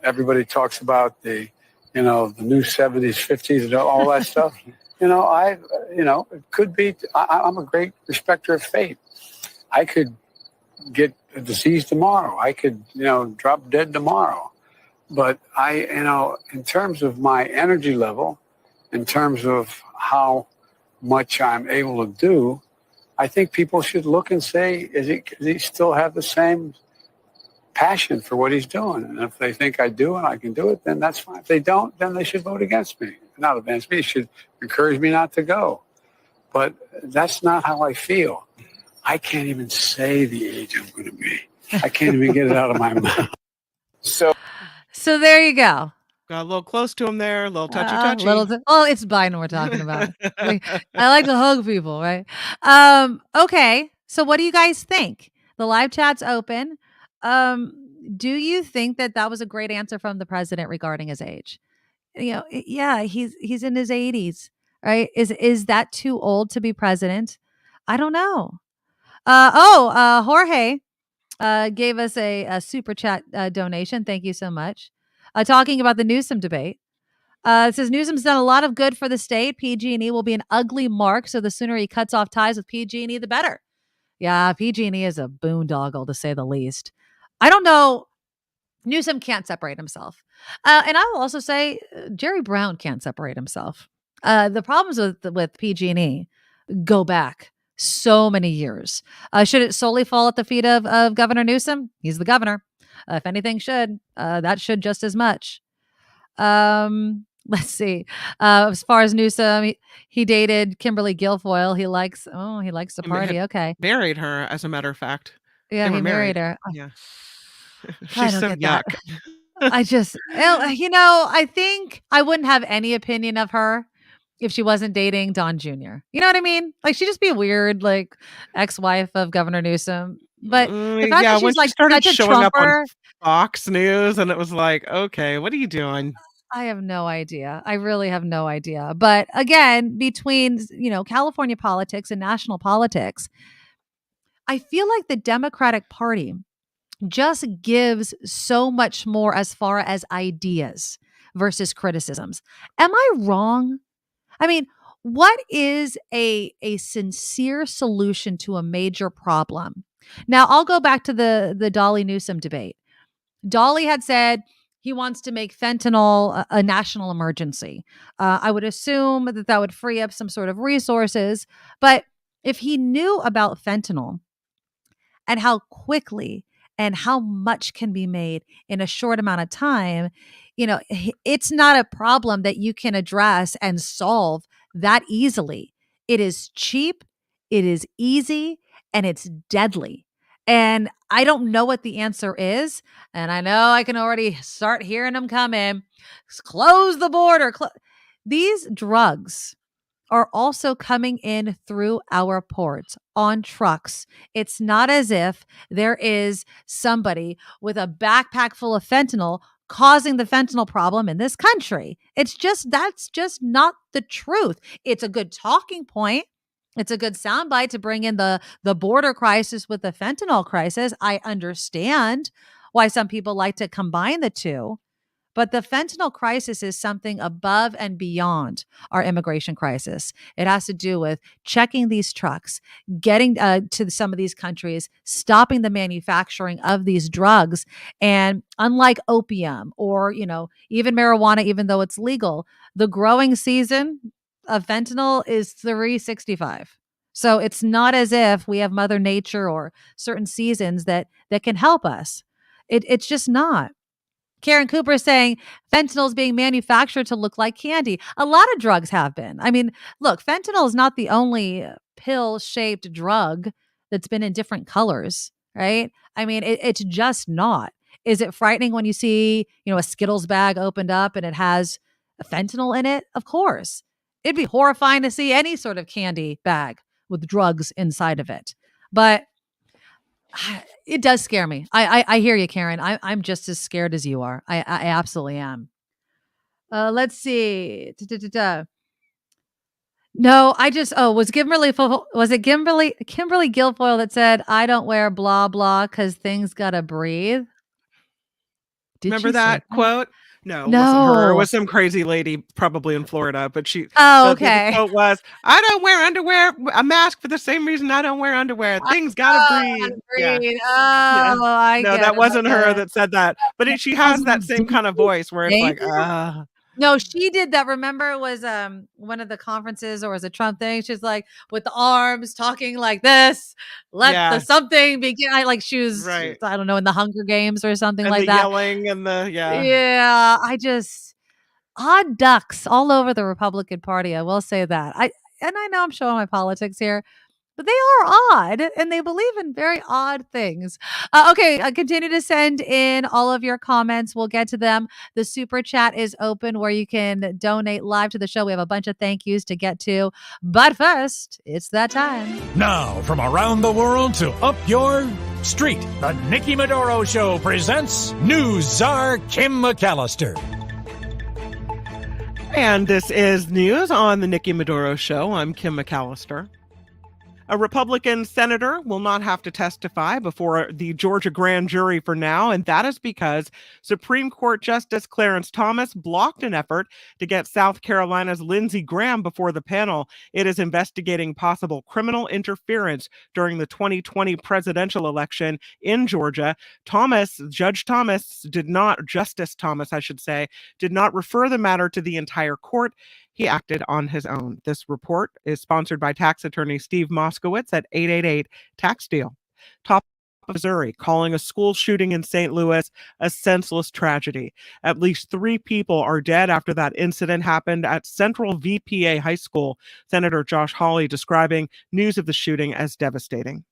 everybody talks about the new 70s, 50s, and all that stuff. It could be. I'm a great respecter of fate. I could get a disease tomorrow. I could, drop dead tomorrow. But in terms of my energy level, in terms of how much I'm able to do, I think people should look and say, does he still have the same passion for what he's doing? And if they think I do and I can do it, then that's fine. If they don't, then they should vote against me. Not against me, they should encourage me not to go. But that's not how I feel. I can't even say the age I'm going to be. I can't even get it out of my mouth. So there you go. Got a little close to him there, a little touchy. It's Biden we're talking about. I like to hug people, right? Okay. So what do you guys think? The live chat's open. Do you think that was a great answer from the president regarding his age? Yeah, he's in his 80s, right? Is that too old to be president? I don't know. Jorge gave us a super chat donation. Thank you so much. Talking about the Newsom debate. It says Newsom's done a lot of good for the state. PG&E will be an ugly mark, so the sooner he cuts off ties with PG&E, the better. Yeah, PG&E is a boondoggle, to say the least. I don't know. Newsom can't separate himself. And I will also say Jerry Brown can't separate himself. The problems with PG&E go back so many years. Should it solely fall at the feet of Governor Newsom? He's the governor. If anything should, that should just as much. Let's see. As far as Newsom, he dated Kimberly Guilfoyle. He likes to party. Okay. Married her, as a matter of fact. Yeah, he married her. Yeah. I She's don't so get yuck. that. I think I wouldn't have any opinion of her if she wasn't dating Don Jr. You know what I mean? Like, she'd just be a weird, like, ex-wife of Governor Newsom. But the fact that she's when like she started such a showing up on Trumper, Fox News, and it was like, okay, what are you doing? I have no idea. I really have no idea. But again, between, California politics and national politics, I feel like the Democratic Party just gives so much more as far as ideas versus criticisms. Am I wrong? I mean, what is a sincere solution to a major problem? Now, I'll go back to the Dahle Newsom debate. Dahle had said he wants to make fentanyl a national emergency. I would assume that would free up some sort of resources. But if he knew about fentanyl and how quickly and how much can be made in a short amount of time, it's not a problem that you can address and solve that easily. It is cheap, it is easy, and it's deadly. And I don't know what the answer is. And I know I can already start hearing them coming. Close the border. These drugs are also coming in through our ports on trucks. It's not as if there is somebody with a backpack full of fentanyl causing the fentanyl problem in this country. That's just not the truth. It's a good talking point. It's a good soundbite to bring in the border crisis with the fentanyl crisis. I understand why some people like to combine the two. But the fentanyl crisis is something above and beyond our immigration crisis. It has to do with checking these trucks, getting to some of these countries, stopping the manufacturing of these drugs. And unlike opium or, even marijuana, even though it's legal, the growing season of fentanyl is 365. So it's not as if we have Mother Nature or certain seasons that can help us. It's just not. Karen Cooper is saying fentanyl is being manufactured to look like candy. A lot of drugs have been. I mean, look, fentanyl is not the only pill-shaped drug that's been in different colors, right? I mean, it's just not. Is it frightening when you see, a Skittles bag opened up and it has fentanyl in it? Of course. It'd be horrifying to see any sort of candy bag with drugs inside of it. But It does scare me. I hear you, Karen. I'm just as scared as you are. I absolutely am. Let's see. No, was it Kimberly Guilfoyle that said, I don't wear blah, blah, because things got to breathe? Did Remember she say that that? quote? No, it wasn't her. It No. was some crazy lady, probably in Florida. But Oh, the okay. quote was, "I don't wear underwear, a mask for the same reason I don't wear underwear. Things gotta breathe." Yeah, Breathe. yeah. Oh, I No, get that it. I wasn't get her it. that said that. But she Sounds has that same kind of voice where it's like, dangerous. No, she did that. Remember, it was one of the conferences, or was it Trump thing? She's like with the arms talking like this. Let the yeah, something begin. Like she was, right. I don't know, in the Hunger Games or something And the like that. yelling and yeah. Yeah, odd ducks all over the Republican Party. I will say that. I know I'm showing my politics here, but they are odd and they believe in very odd things. Okay, continue to send in all of your comments. We'll get to them. The super chat is open where you can donate live to the show. We have a bunch of thank yous to get to. But first, it's that time. Now, from around the world to up your street, the Nikki Medoro Show presents News Czar Kim McAllister. And this is news on the Nikki Medoro Show. I'm Kim McAllister. A Republican senator will not have to testify before the Georgia grand jury for now, and that is because Supreme Court Justice Clarence Thomas blocked an effort to get South Carolina's Lindsey Graham before the panel. It is investigating possible criminal interference during the 2020 presidential election in Georgia. Justice Thomas, did not refer the matter to the entire court. He acted on his own. This report is sponsored by tax attorney Steve Moskowitz at 888 Tax Deal. Top of Missouri, calling a school shooting in St. Louis a senseless tragedy. At least 3 people are dead after that incident happened at Central VPA High School. Senator Josh Hawley describing news of the shooting as devastating.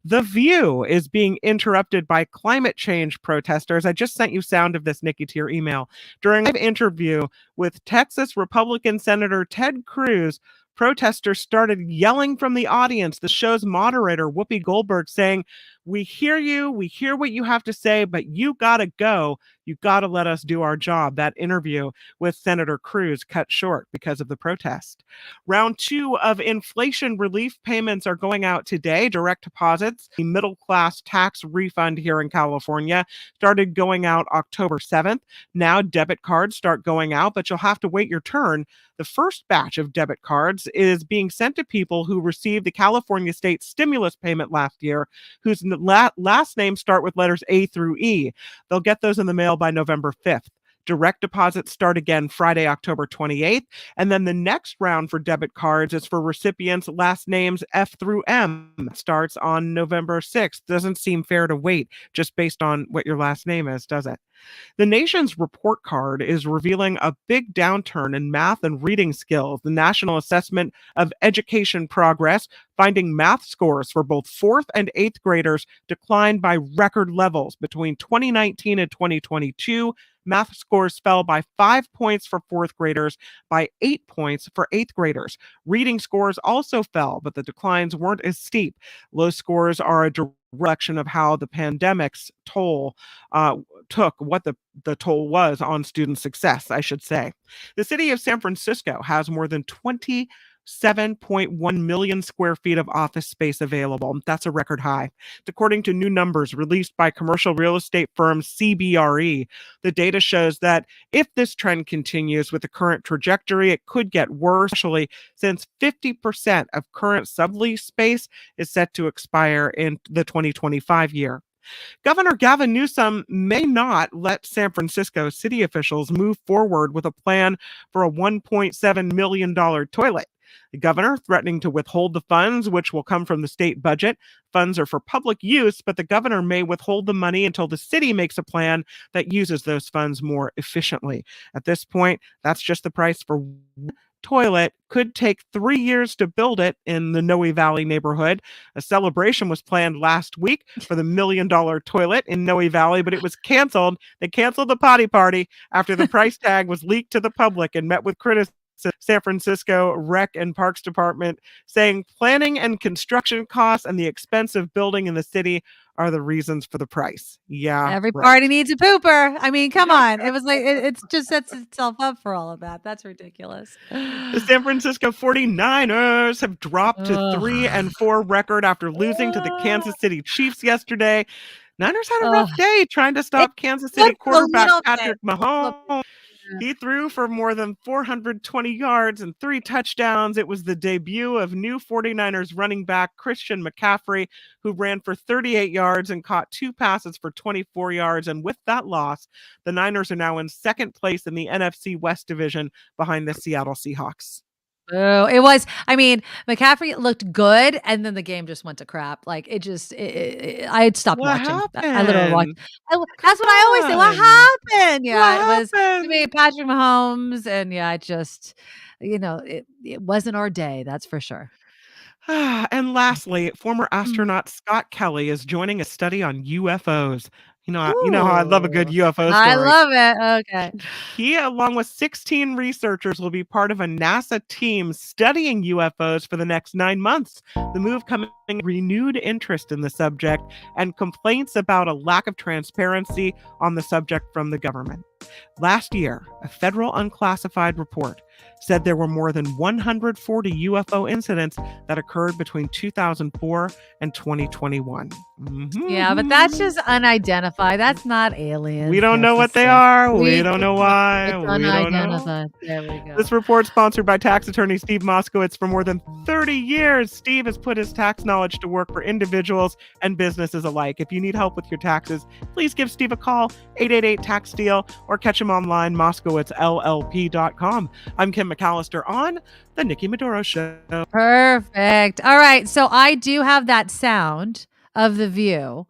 The View is being interrupted by climate change protesters. I just sent you sound of this, Nikki, to your email. During an interview with Texas Republican Senator Ted Cruz, protesters started yelling from the audience. The show's moderator, Whoopi Goldberg, saying, "We hear you, we hear what you have to say, but you gotta go. You gotta let us do our job." That interview with Senator Cruz cut short because of the protest. Round 2 of inflation relief payments are going out today. Direct deposits, the middle class tax refund here in California, started going out October 7th. Now debit cards start going out, but you'll have to wait your turn. The first batch of debit cards is being sent to people who received the California state stimulus payment last year, whose last names start with letters A through E. They'll get those in the mail by November 5th. Direct deposits start again Friday, October 28th. And then the next round for debit cards is for recipients' last names F through M. Starts on November 6th. Doesn't seem fair to wait just based on what your last name is, does it? The nation's report card is revealing a big downturn in math and reading skills. The National Assessment of Education Progress finding math scores for both 4th and 8th graders declined by record levels. Between 2019 and 2022, math scores fell by 5 points for 4th graders, by 8 points for 8th graders. Reading scores also fell, but the declines weren't as steep. Low scores are a reflection of how the pandemic's toll took, what the toll was on student success, I should say. The city of San Francisco has more than 27.1 million square feet of office space available. That's a record high. According to new numbers released by commercial real estate firm CBRE, the data shows that if this trend continues with the current trajectory, it could get worse, especially since 50% of current sublease space is set to expire in the 2025 year. Governor Gavin Newsom may not let San Francisco city officials move forward with a plan for a $1.7 million toilet. The governor threatening to withhold the funds, which will come from the state budget. Funds are for public use, but the governor may withhold the money until the city makes a plan that uses those funds more efficiently. At this point, that's just the price for one toilet. Could take 3 years to build it in the Noe Valley neighborhood. A celebration was planned last week for the $1 million toilet in Noe Valley, but it was canceled. They canceled the potty party after the price tag was leaked to the public and met with criticism San Francisco Rec and Parks Department, saying planning and construction costs and the expense of building in the city are the reasons for the price. Yeah, Every right. party needs a pooper. I mean, come on. It was like it just sets itself up for all of that. That's ridiculous. The San Francisco 49ers have dropped to 3-4 record after losing to the Kansas City Chiefs yesterday. Niners had a rough day trying to stop Kansas City quarterback Patrick Mahomes. He threw for more than 420 yards and 3 touchdowns. It was the debut of new 49ers running back Christian McCaffrey, who ran for 38 yards and caught 2 passes for 24 yards. And with that loss, the Niners are now in second place in the NFC West Division behind the Seattle Seahawks. Oh, it was. I mean, McCaffrey looked good, and then the game just went to crap. Like I had stopped watching. I literally watched. That's what I always say. What happened? Yeah, it was to me, Patrick Mahomes, and I just, it wasn't our day. That's for sure. And lastly, former astronaut Scott Kelly is joining a study on UFOs. You know how I love a good UFO story. I love it. Okay. He, along with 16 researchers, will be part of a NASA team studying UFOs for the next 9 months. The move coming renewed interest in the subject and complaints about a lack of transparency on the subject from the government. Last year, a federal unclassified report said there were more than 140 UFO incidents that occurred between 2004 and 2021. Mm-hmm. Yeah, but that's just unidentified. That's not aliens. We don't know what they are. We don't know why. It's unidentified. There we go. This report sponsored by tax attorney Steve Moskowitz. For more than 30 years, Steve has put his tax knowledge to work for individuals and businesses alike. If you need help with your taxes, please give Steve a call, 888-TAX-STEAL, or catch him online, moskowitzllp.com. I'm Kim McAllister on The Nikki Medoro Show. Perfect. All right. So I do have that sound of The View.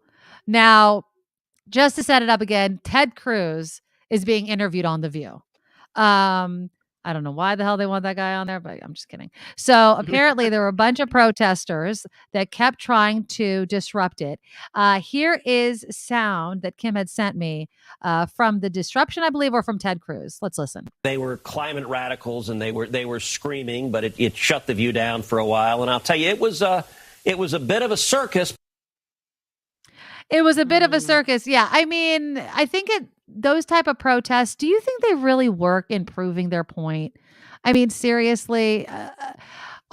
Now, just to set it up again, Ted Cruz is being interviewed on The View. I don't know why the hell they want that guy on there, but I'm just kidding. So apparently there were a bunch of protesters that kept trying to disrupt it. Here is sound that Kim had sent me from the disruption, I believe, or from Ted Cruz. Let's listen. They were climate radicals and they were screaming, but it shut The View down for a while. And I'll tell you, it was a bit of a circus. It was a bit of a circus. Yeah. I mean, I think those type of protests, do you think they really work in proving their point? I mean, seriously,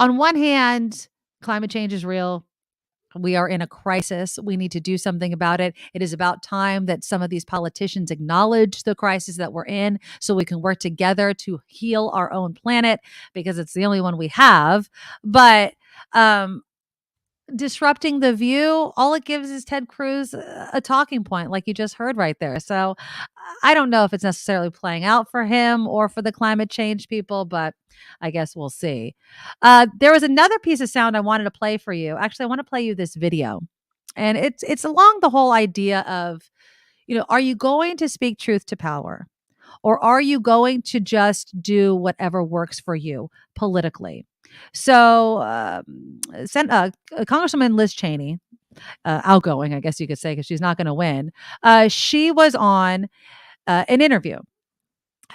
on one hand, climate change is real. We are in a crisis. We need to do something about it. It is about time that some of these politicians acknowledge the crisis that we're in so we can work together to heal our own planet because it's the only one we have. But, disrupting The View, all it gives is Ted Cruz a talking point, like you just heard right there. So I don't know if it's necessarily playing out for him or for the climate change people, but I guess we'll see. There was another piece of sound I wanted to play for you. Actually, I want to play you this video. And it's along the whole idea of, are you going to speak truth to power? Or are you going to just do whatever works for you politically? So, Congresswoman Liz Cheney, outgoing, I guess you could say, because she's not going to win. She was on an interview.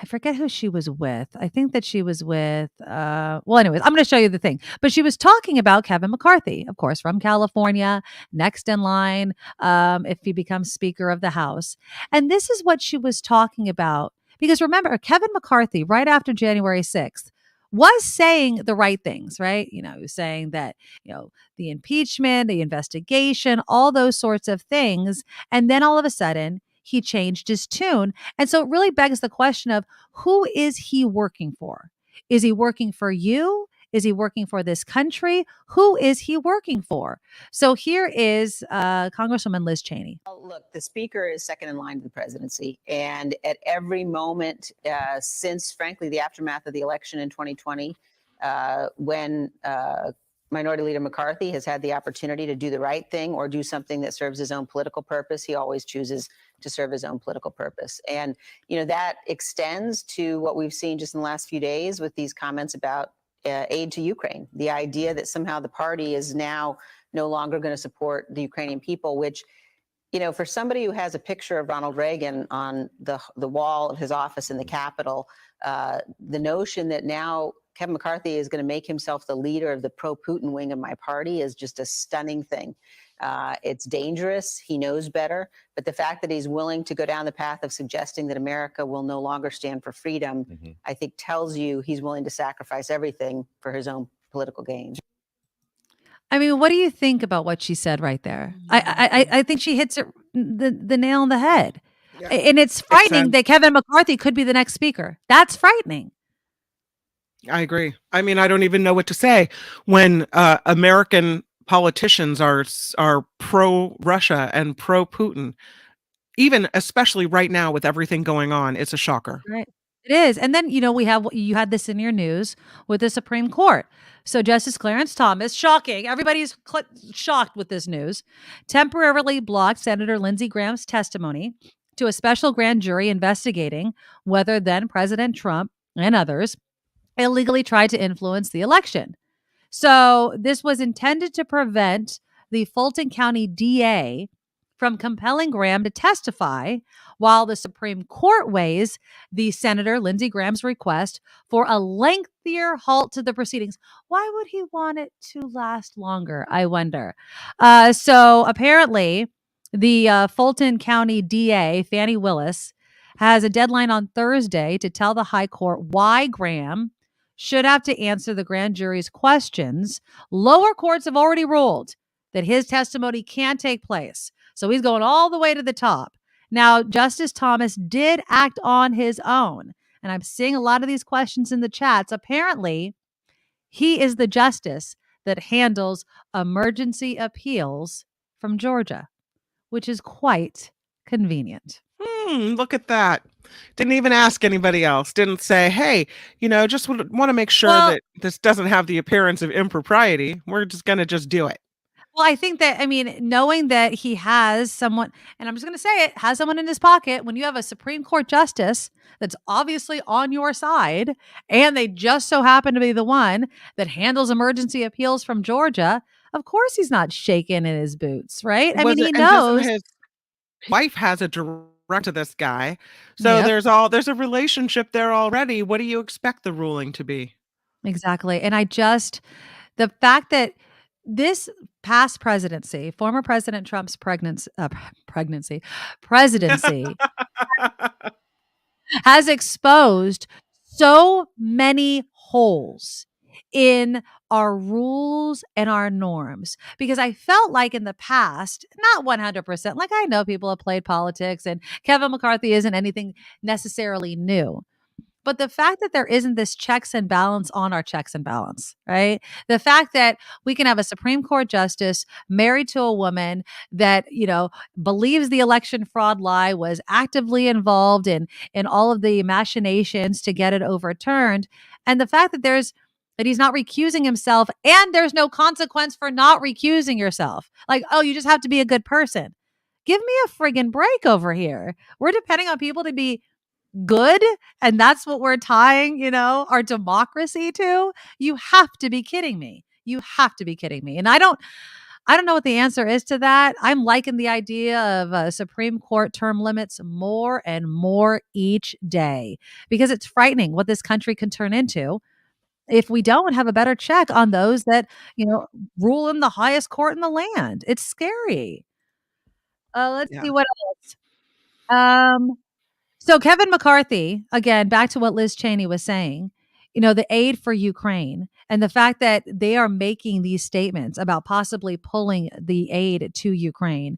I forget who she was with. I think that she was with, anyways, I'm going to show you the thing. But she was talking about Kevin McCarthy, of course, from California, next in line if he becomes Speaker of the House. And this is what she was talking about. Because remember, Kevin McCarthy, right after January 6th, was saying the right things, right? He was saying that, the impeachment, the investigation, all those sorts of things. And then all of a sudden, he changed his tune. And so it really begs the question of who is he working for? Is he working for you? Is he working for this country? Who is he working for? So here is Congresswoman Liz Cheney. Look, the speaker is second in line to the presidency. And at every moment since, frankly, the aftermath of the election in 2020, when Minority Leader McCarthy has had the opportunity to do the right thing or do something that serves his own political purpose, he always chooses to serve his own political purpose. And, that extends to what we've seen just in the last few days with these comments about aid to Ukraine. The idea that somehow the party is now no longer going to support the Ukrainian people, which, for somebody who has a picture of Ronald Reagan on the wall of his office in the Capitol, The notion that now Kevin McCarthy is going to make himself the leader of the pro-Putin wing of my party is just a stunning thing. It's dangerous. He knows better. But the fact that he's willing to go down the path of suggesting that America will no longer stand for freedom, I think tells you he's willing to sacrifice everything for his own political gain. I mean, what do you think about what she said right there? I think she hits it the nail on the head. Yeah. And it's frightening that Kevin McCarthy could be the next speaker. That's frightening. I agree. I mean, I don't even know what to say when American politicians are pro-Russia and pro-Putin, even especially right now with everything going on. It's a shocker. Right. It is. And then, you had this in your news with the Supreme Court. So Justice Clarence Thomas, shocking. Everybody's shocked with this news, temporarily blocked Senator Lindsey Graham's testimony to a special grand jury investigating whether then President Trump and others illegally tried to influence the election. So this was intended to prevent the Fulton County DA from compelling Graham to testify while the Supreme Court weighs the Senator Lindsey Graham's request for a lengthier halt to the proceedings. Why would he want it to last longer, I wonder? So apparently the Fulton County DA, Fannie Willis, has a deadline on Thursday to tell the high court why Graham should have to answer the grand jury's questions. Lower courts have already ruled that his testimony can't take place. So he's going all the way to the top. Now, Justice Thomas did act on his own. And I'm seeing a lot of these questions in the chats. Apparently, he is the justice that handles emergency appeals from Georgia, which is quite convenient. Look at that. Didn't even ask anybody else. Didn't say, hey, just want to make sure that this doesn't have the appearance of impropriety. We're just going to just do it. Well, I think that, knowing that he has someone, and I'm just going to say it, has someone in his pocket, when you have a Supreme Court justice that's obviously on your side, and they just so happen to be the one that handles emergency appeals from Georgia, of course he's not shaking in his boots, right? He knows. His wife has a direct to this guy. So there's a relationship there already. What do you expect the ruling to be? Exactly. And the fact that this past presidency, former President Trump's presidency has exposed so many holes in our rules and our norms, because I felt like in the past, not 100%, like I know people have played politics and Kevin McCarthy isn't anything necessarily new. But the fact that there isn't this checks and balance on our checks and balance, right? The fact that we can have a Supreme Court justice married to a woman that, believes the election fraud lie, was actively involved in all of the machinations to get it overturned. And the fact that he's not recusing himself, and there's no consequence for not recusing yourself. Like, oh, you just have to be a good person. Give me a friggin' break over here. We're depending on people to be good, and that's what we're tying, our democracy to. You have to be kidding me. You have to be kidding me. And I don't know what the answer is to that. I'm liking the idea of Supreme Court term limits more and more each day, because it's frightening what this country can turn into if we don't have a better check on those that, rule in the highest court in the land. It's scary. Let's see what else. So Kevin McCarthy, again, back to what Liz Cheney was saying, the aid for Ukraine and the fact that they are making these statements about possibly pulling the aid to Ukraine.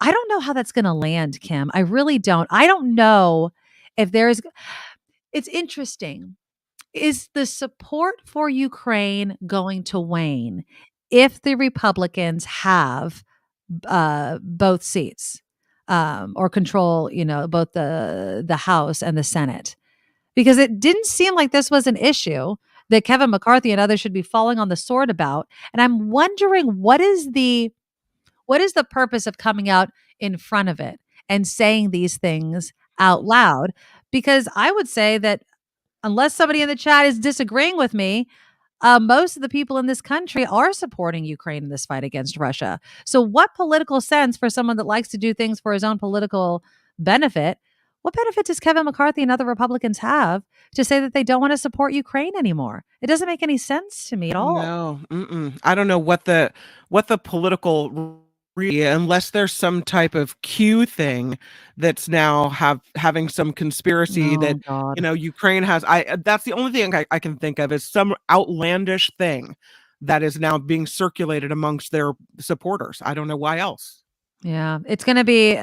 I don't know how that's going to land, Kim. I really don't. I don't know if it's interesting. Is the support for Ukraine going to wane if the Republicans have both seats? Or control, both the House and the Senate, because it didn't seem like this was an issue that Kevin McCarthy and others should be falling on the sword about. And I'm wondering what is the purpose of coming out in front of it and saying these things out loud? Because I would say that unless somebody in the chat is disagreeing with me, most of the people in this country are supporting Ukraine in this fight against Russia. So what political sense for someone that likes to do things for his own political benefit What benefit does Kevin McCarthy and other Republicans have to say that they don't want to support Ukraine anymore? It doesn't make any sense to me at all. No, I don't know what the political unless there's some type of Q thing that's now having some conspiracy that Oh God. Ukraine has. That's the only thing I can think of is some outlandish thing that is now being circulated amongst their supporters. I don't know why else. Yeah, it's going to be,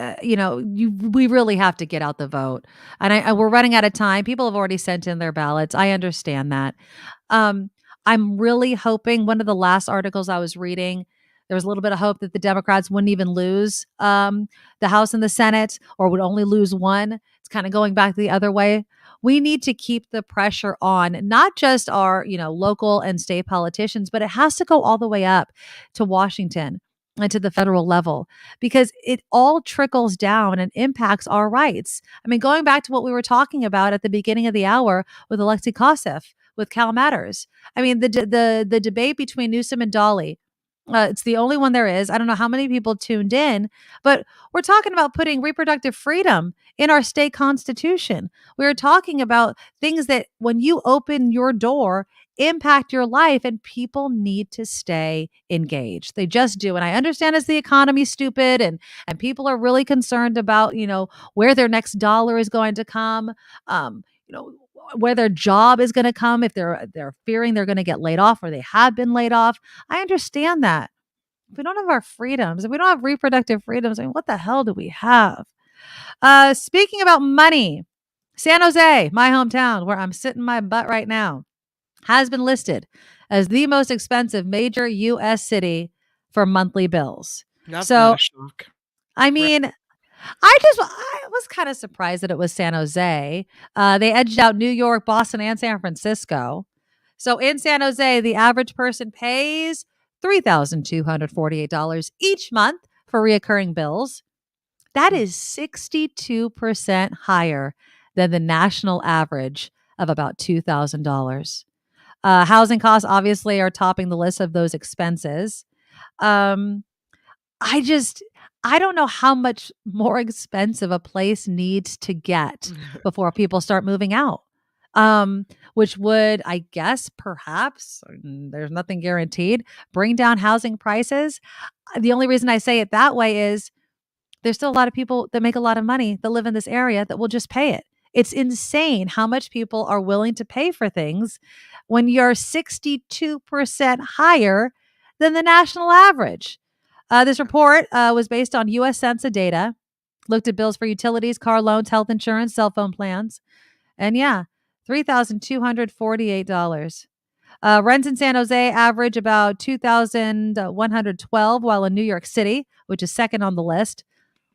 we really have to get out the vote. And we're running out of time. People have already sent in their ballots. I understand that. Um, I'm really hoping one of the last articles I was reading, there was a little bit of hope that the Democrats wouldn't even lose the House and the Senate or would only lose one. It's kind of going back the other way. We need to keep the pressure on not just our, local and state politicians, but it has to go all the way up to Washington and to the federal level because it all trickles down and impacts our rights. I mean, going back to what we were talking about at the beginning of the hour with Alexei Koseff with Cal Matters. I mean, the debate between Newsom and Dahle, it's the only one there is. I don't know how many people tuned in, but we're talking about putting reproductive freedom in our state constitution. We're talking about things that when you open your door, impact your life, and people need to stay engaged. They just do. And I understand as the economy's stupid and people are really concerned about, where their next dollar is going to come, where their job is going to come if they're fearing they're going to get laid off or they have been laid off. I understand that. If we don't have our freedoms, if we don't have reproductive freedoms, I mean, what the hell do we have? Speaking about money, San Jose, my hometown, where I'm sitting my butt right now, has been listed as the most expensive major U.S. city for monthly bills. That's So, not a shock. I mean, I was kind of surprised that it was San Jose. They edged out New York, Boston, and San Francisco. So in San Jose, the average person pays $3,248 each month for reoccurring bills. That is 62% higher than the national average of about $2,000. Housing costs obviously are topping the list of those expenses. Um, I don't know how much more expensive a place needs to get before people start moving out. Which would, I guess, perhaps, there's nothing guaranteed, bring down housing prices. The only reason I say it that way is there's still a lot of people that make a lot of money that live in this area that will just pay it. It's insane how much people are willing to pay for things when you're 62% higher than the national average. This report was based on U.S. Census data, looked at bills for utilities, car loans, health insurance, cell phone plans, and yeah, $3,248. Rents in San Jose average about $2,112, while in New York City, which is second on the list,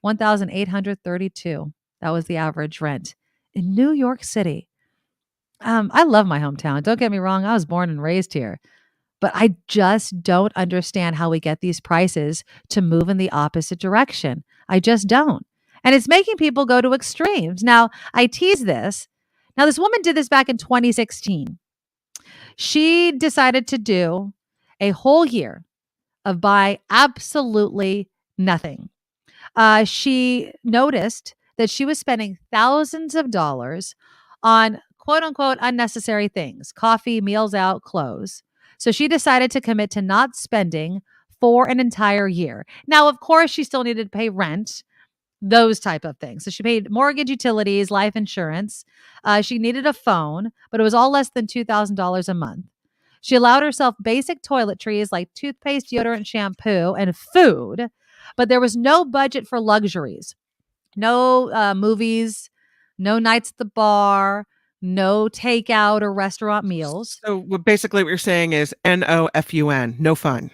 $1,832. That was the average rent in New York City. I love my hometown. Don't get me wrong. I was born and raised here. But I just don't understand how we get these prices to move in the opposite direction. I just don't. And it's making people go to extremes. Now, I tease this. Now, this woman did this back in 2016. She decided to do a whole year of buy absolutely nothing. She noticed that she was spending thousands of dollars on quote unquote unnecessary things, coffee, meals out, clothes. So she decided to commit to not spending for an entire year. Now, of course, she still needed to pay rent, those type of things. So she paid mortgage, utilities, life insurance. She needed a phone, but it was all less than $2,000 a month. She allowed herself basic toiletries like toothpaste, deodorant, shampoo, and food, but there was no budget for luxuries. No movies, no nights at the bar, no takeout or restaurant meals. So basically what you're saying is NOFUN, no fun.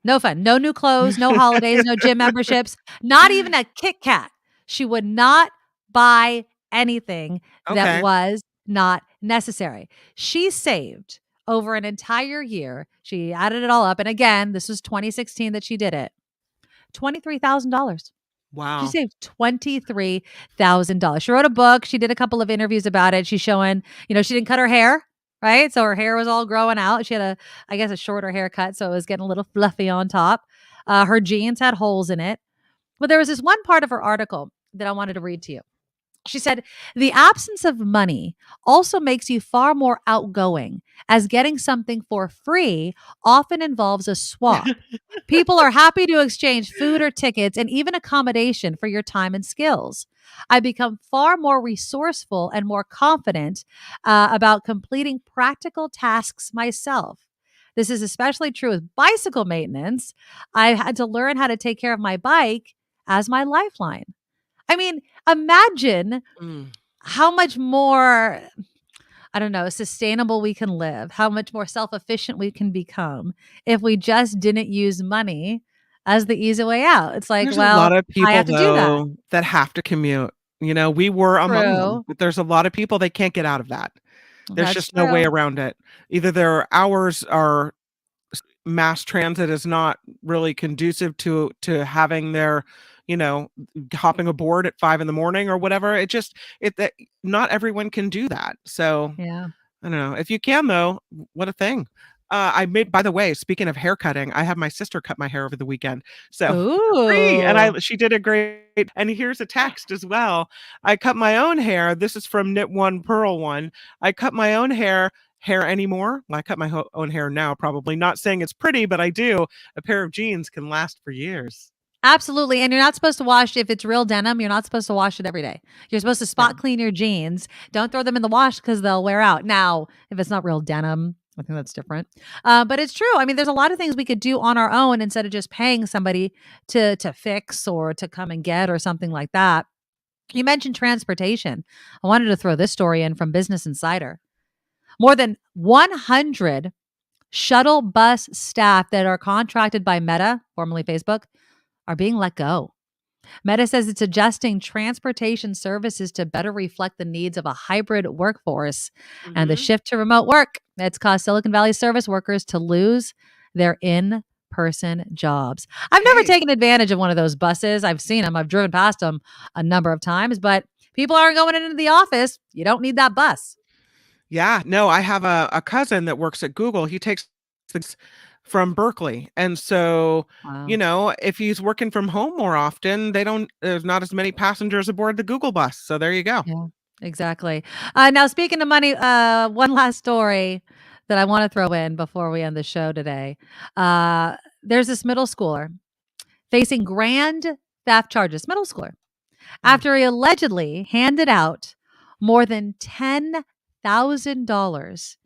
No fun. No new clothes, no holidays, no gym memberships, not even a Kit Kat. She would not buy anything that was not necessary. She saved over an entire year. She added it all up. And again, this was 2016 that she did it. $23,000. Wow. She saved $23,000. She wrote a book. She did a couple of interviews about it. She's showing, she didn't cut her hair, right? So her hair was all growing out. She had a shorter haircut. So it was getting a little fluffy on top. Her jeans had holes in it. But there was this one part of her article that I wanted to read to you. She said, the absence of money also makes you far more outgoing, as getting something for free often involves a swap. People are happy to exchange food or tickets and even accommodation for your time and skills. I become far more resourceful and more confident about completing practical tasks myself. This is especially true with bicycle maintenance. I had to learn how to take care of my bike as my lifeline. I mean, imagine Mm. how much more, I don't know, sustainable we can live, how much more self efficient we can become if we just didn't use money as the easy way out. It's like, There's a lot well, of I people, have to do that. though, that have to commute. We were among them, True. but there's a lot of people that can't get out of that. There's That's just no way true. around it. Either their hours are mass transit is not really conducive to having their, you know, hopping aboard at 5 in the morning or whatever. That not everyone can do that. So Yeah. I don't know. If you can, though, what a thing. I made, by the way, speaking of hair cutting, I had my sister cut my hair over the weekend. So free. And Ooh. she did a great, and here's a text as well. I cut my own hair. This is from Knit One Pearl One. I cut my own hair anymore. Well, I cut my own hair now, probably not saying it's pretty, but I do. A pair of jeans can last for years. Absolutely. And you're not supposed to wash, if it's real denim, you're not supposed to wash it every day. You're supposed to Yeah. spot clean your jeans. Don't throw them in the wash because they'll wear out. Now, if it's not real denim, I think that's different. But it's true. I mean, there's a lot of things we could do on our own instead of just paying somebody to fix or to come and get or something like that. You mentioned transportation. I wanted to throw this story in from Business Insider. More than 100 shuttle bus staff that are contracted by Meta, formerly Facebook, are being let go. Meta says it's adjusting transportation services to better reflect the needs of a hybrid workforce. And the Mhm. shift to remote work, it's caused Silicon Valley service workers to lose their in-person jobs. I've never Hey. taken advantage of one of those buses. I've seen them. I've driven past them a number of times, but people aren't going into the office. You don't need that bus. Yeah, no, I have a cousin that works at Google. He takes things from Berkeley. And so, Wow. if he's working from home more often, there's not as many passengers aboard the Google bus. So there you go. Yeah, exactly. Now, speaking of money, one last story that I want to throw in before we end the show today. There's this middle schooler facing grand theft charges, middle schooler, Mm. after he allegedly handed out more than $10,000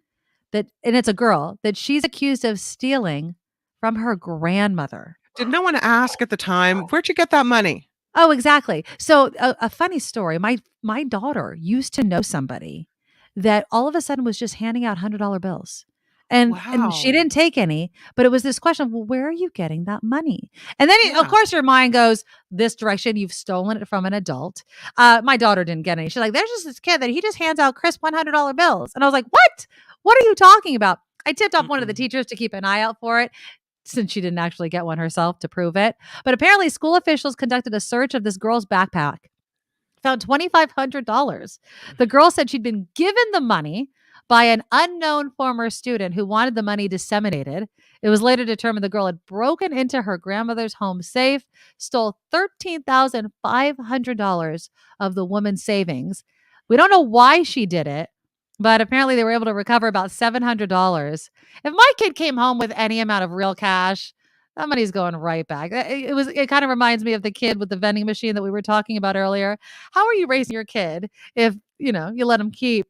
and it's a girl that she's accused of stealing from her grandmother. Did no one ask at the time, where'd you get that money? Oh, exactly. So a funny story. My daughter used to know somebody that all of a sudden was just handing out $100 bills. And she Wow. didn't take any, but it was this question of, well, where are you getting that money? And then of Yeah. course your mind goes this direction. You've stolen it from an adult. My daughter didn't get any. She's like, there's just this kid that he just hands out crisp $100 bills. And I was like, what? What are you talking about? I tipped off one of the Mm-mm. teachers to keep an eye out for it, since she didn't actually get one herself to prove it. But apparently, school officials conducted a search of this girl's backpack, found $2,500. The girl said she'd been given the money by an unknown former student who wanted the money disseminated. It was later determined the girl had broken into her grandmother's home safe, stole $13,500 of the woman's savings. We don't know why she did it, but apparently they were able to recover about $700. If my kid came home with any amount of real cash, that money's going right back. It kind of reminds me of the kid with the vending machine that we were talking about earlier. How are you raising your kid if, you let them keep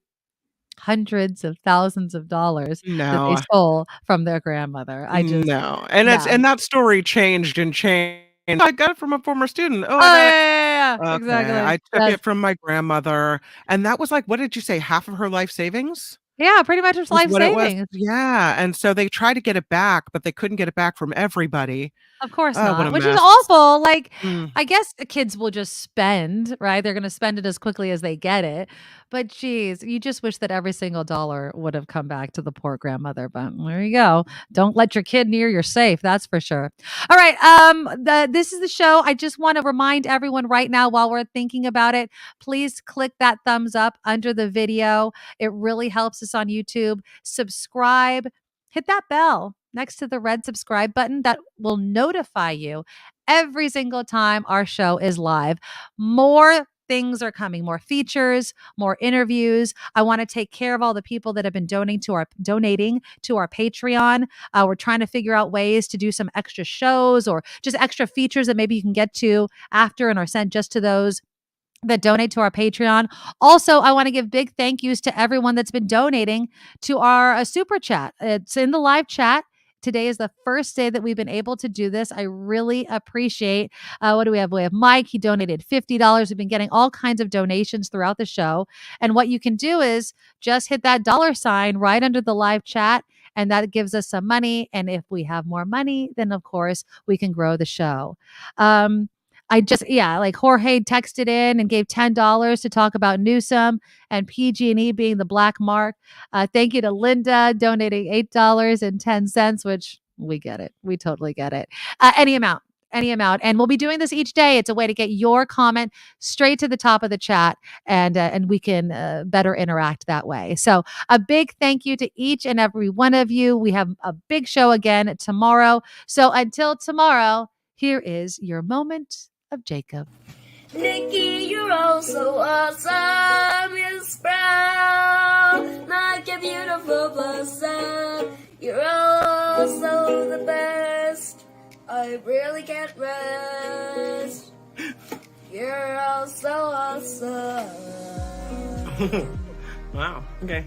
hundreds of thousands of dollars that they No, stole from their grandmother? no. And No. that story changed and changed. I got it from a former student. Oh, I Oh, got it. yeah, Okay. exactly. I took Yes. it from my grandmother. And that was like, what did you say? Half of her life savings? Yeah, pretty much it's Was life what it was? savings. Yeah, and so they tried to get it back, but they couldn't get it back from everybody. Of course Oh, what not, a which is mess. awful. Like, Mm. I guess the kids will just spend, right? They're gonna spend it as quickly as they get it. But geez, you just wish that every single dollar would have come back to the poor grandmother. But there you go. Don't let your kid near your safe, that's for sure. All right. This is the show. I just want to remind everyone right now while we're thinking about it, please click that thumbs up under the video. It really helps us on YouTube. Subscribe. Hit that bell next to the red subscribe button that will notify you every single time our show is live. More things are coming, more features, more interviews. I want to take care of all the people that have been donating to our Patreon. We're trying to figure out ways to do some extra shows or just extra features that maybe you can get to after and are sent just to those that donate to our Patreon. Also, I want to give big thank yous to everyone that's been donating to our super chat. It's in the live chat. Today is the first day that we've been able to do this. I really appreciate. What do we have? We have Mike. He donated $50. We've been getting all kinds of donations throughout the show. And what you can do is just hit that $sign right under the live chat, and that gives us some money. And if we have more money, then of course we can grow the show. Like Jorge texted in and gave $10 to talk about Newsom and PG&E being the black mark. Thank you to Linda donating $8.10, which we get it. We totally get it. Any amount. And we'll be doing this each day. It's a way to get your comment straight to the top of the chat, and we can better interact that way. So a big thank you to each and every one of you. We have a big show again tomorrow. So until tomorrow, here is your moment of Jacob. Nikki, you're all so awesome. You're sprout like a beautiful blossom. You're also the best. I really can't rest. You're all so awesome. Wow. Okay.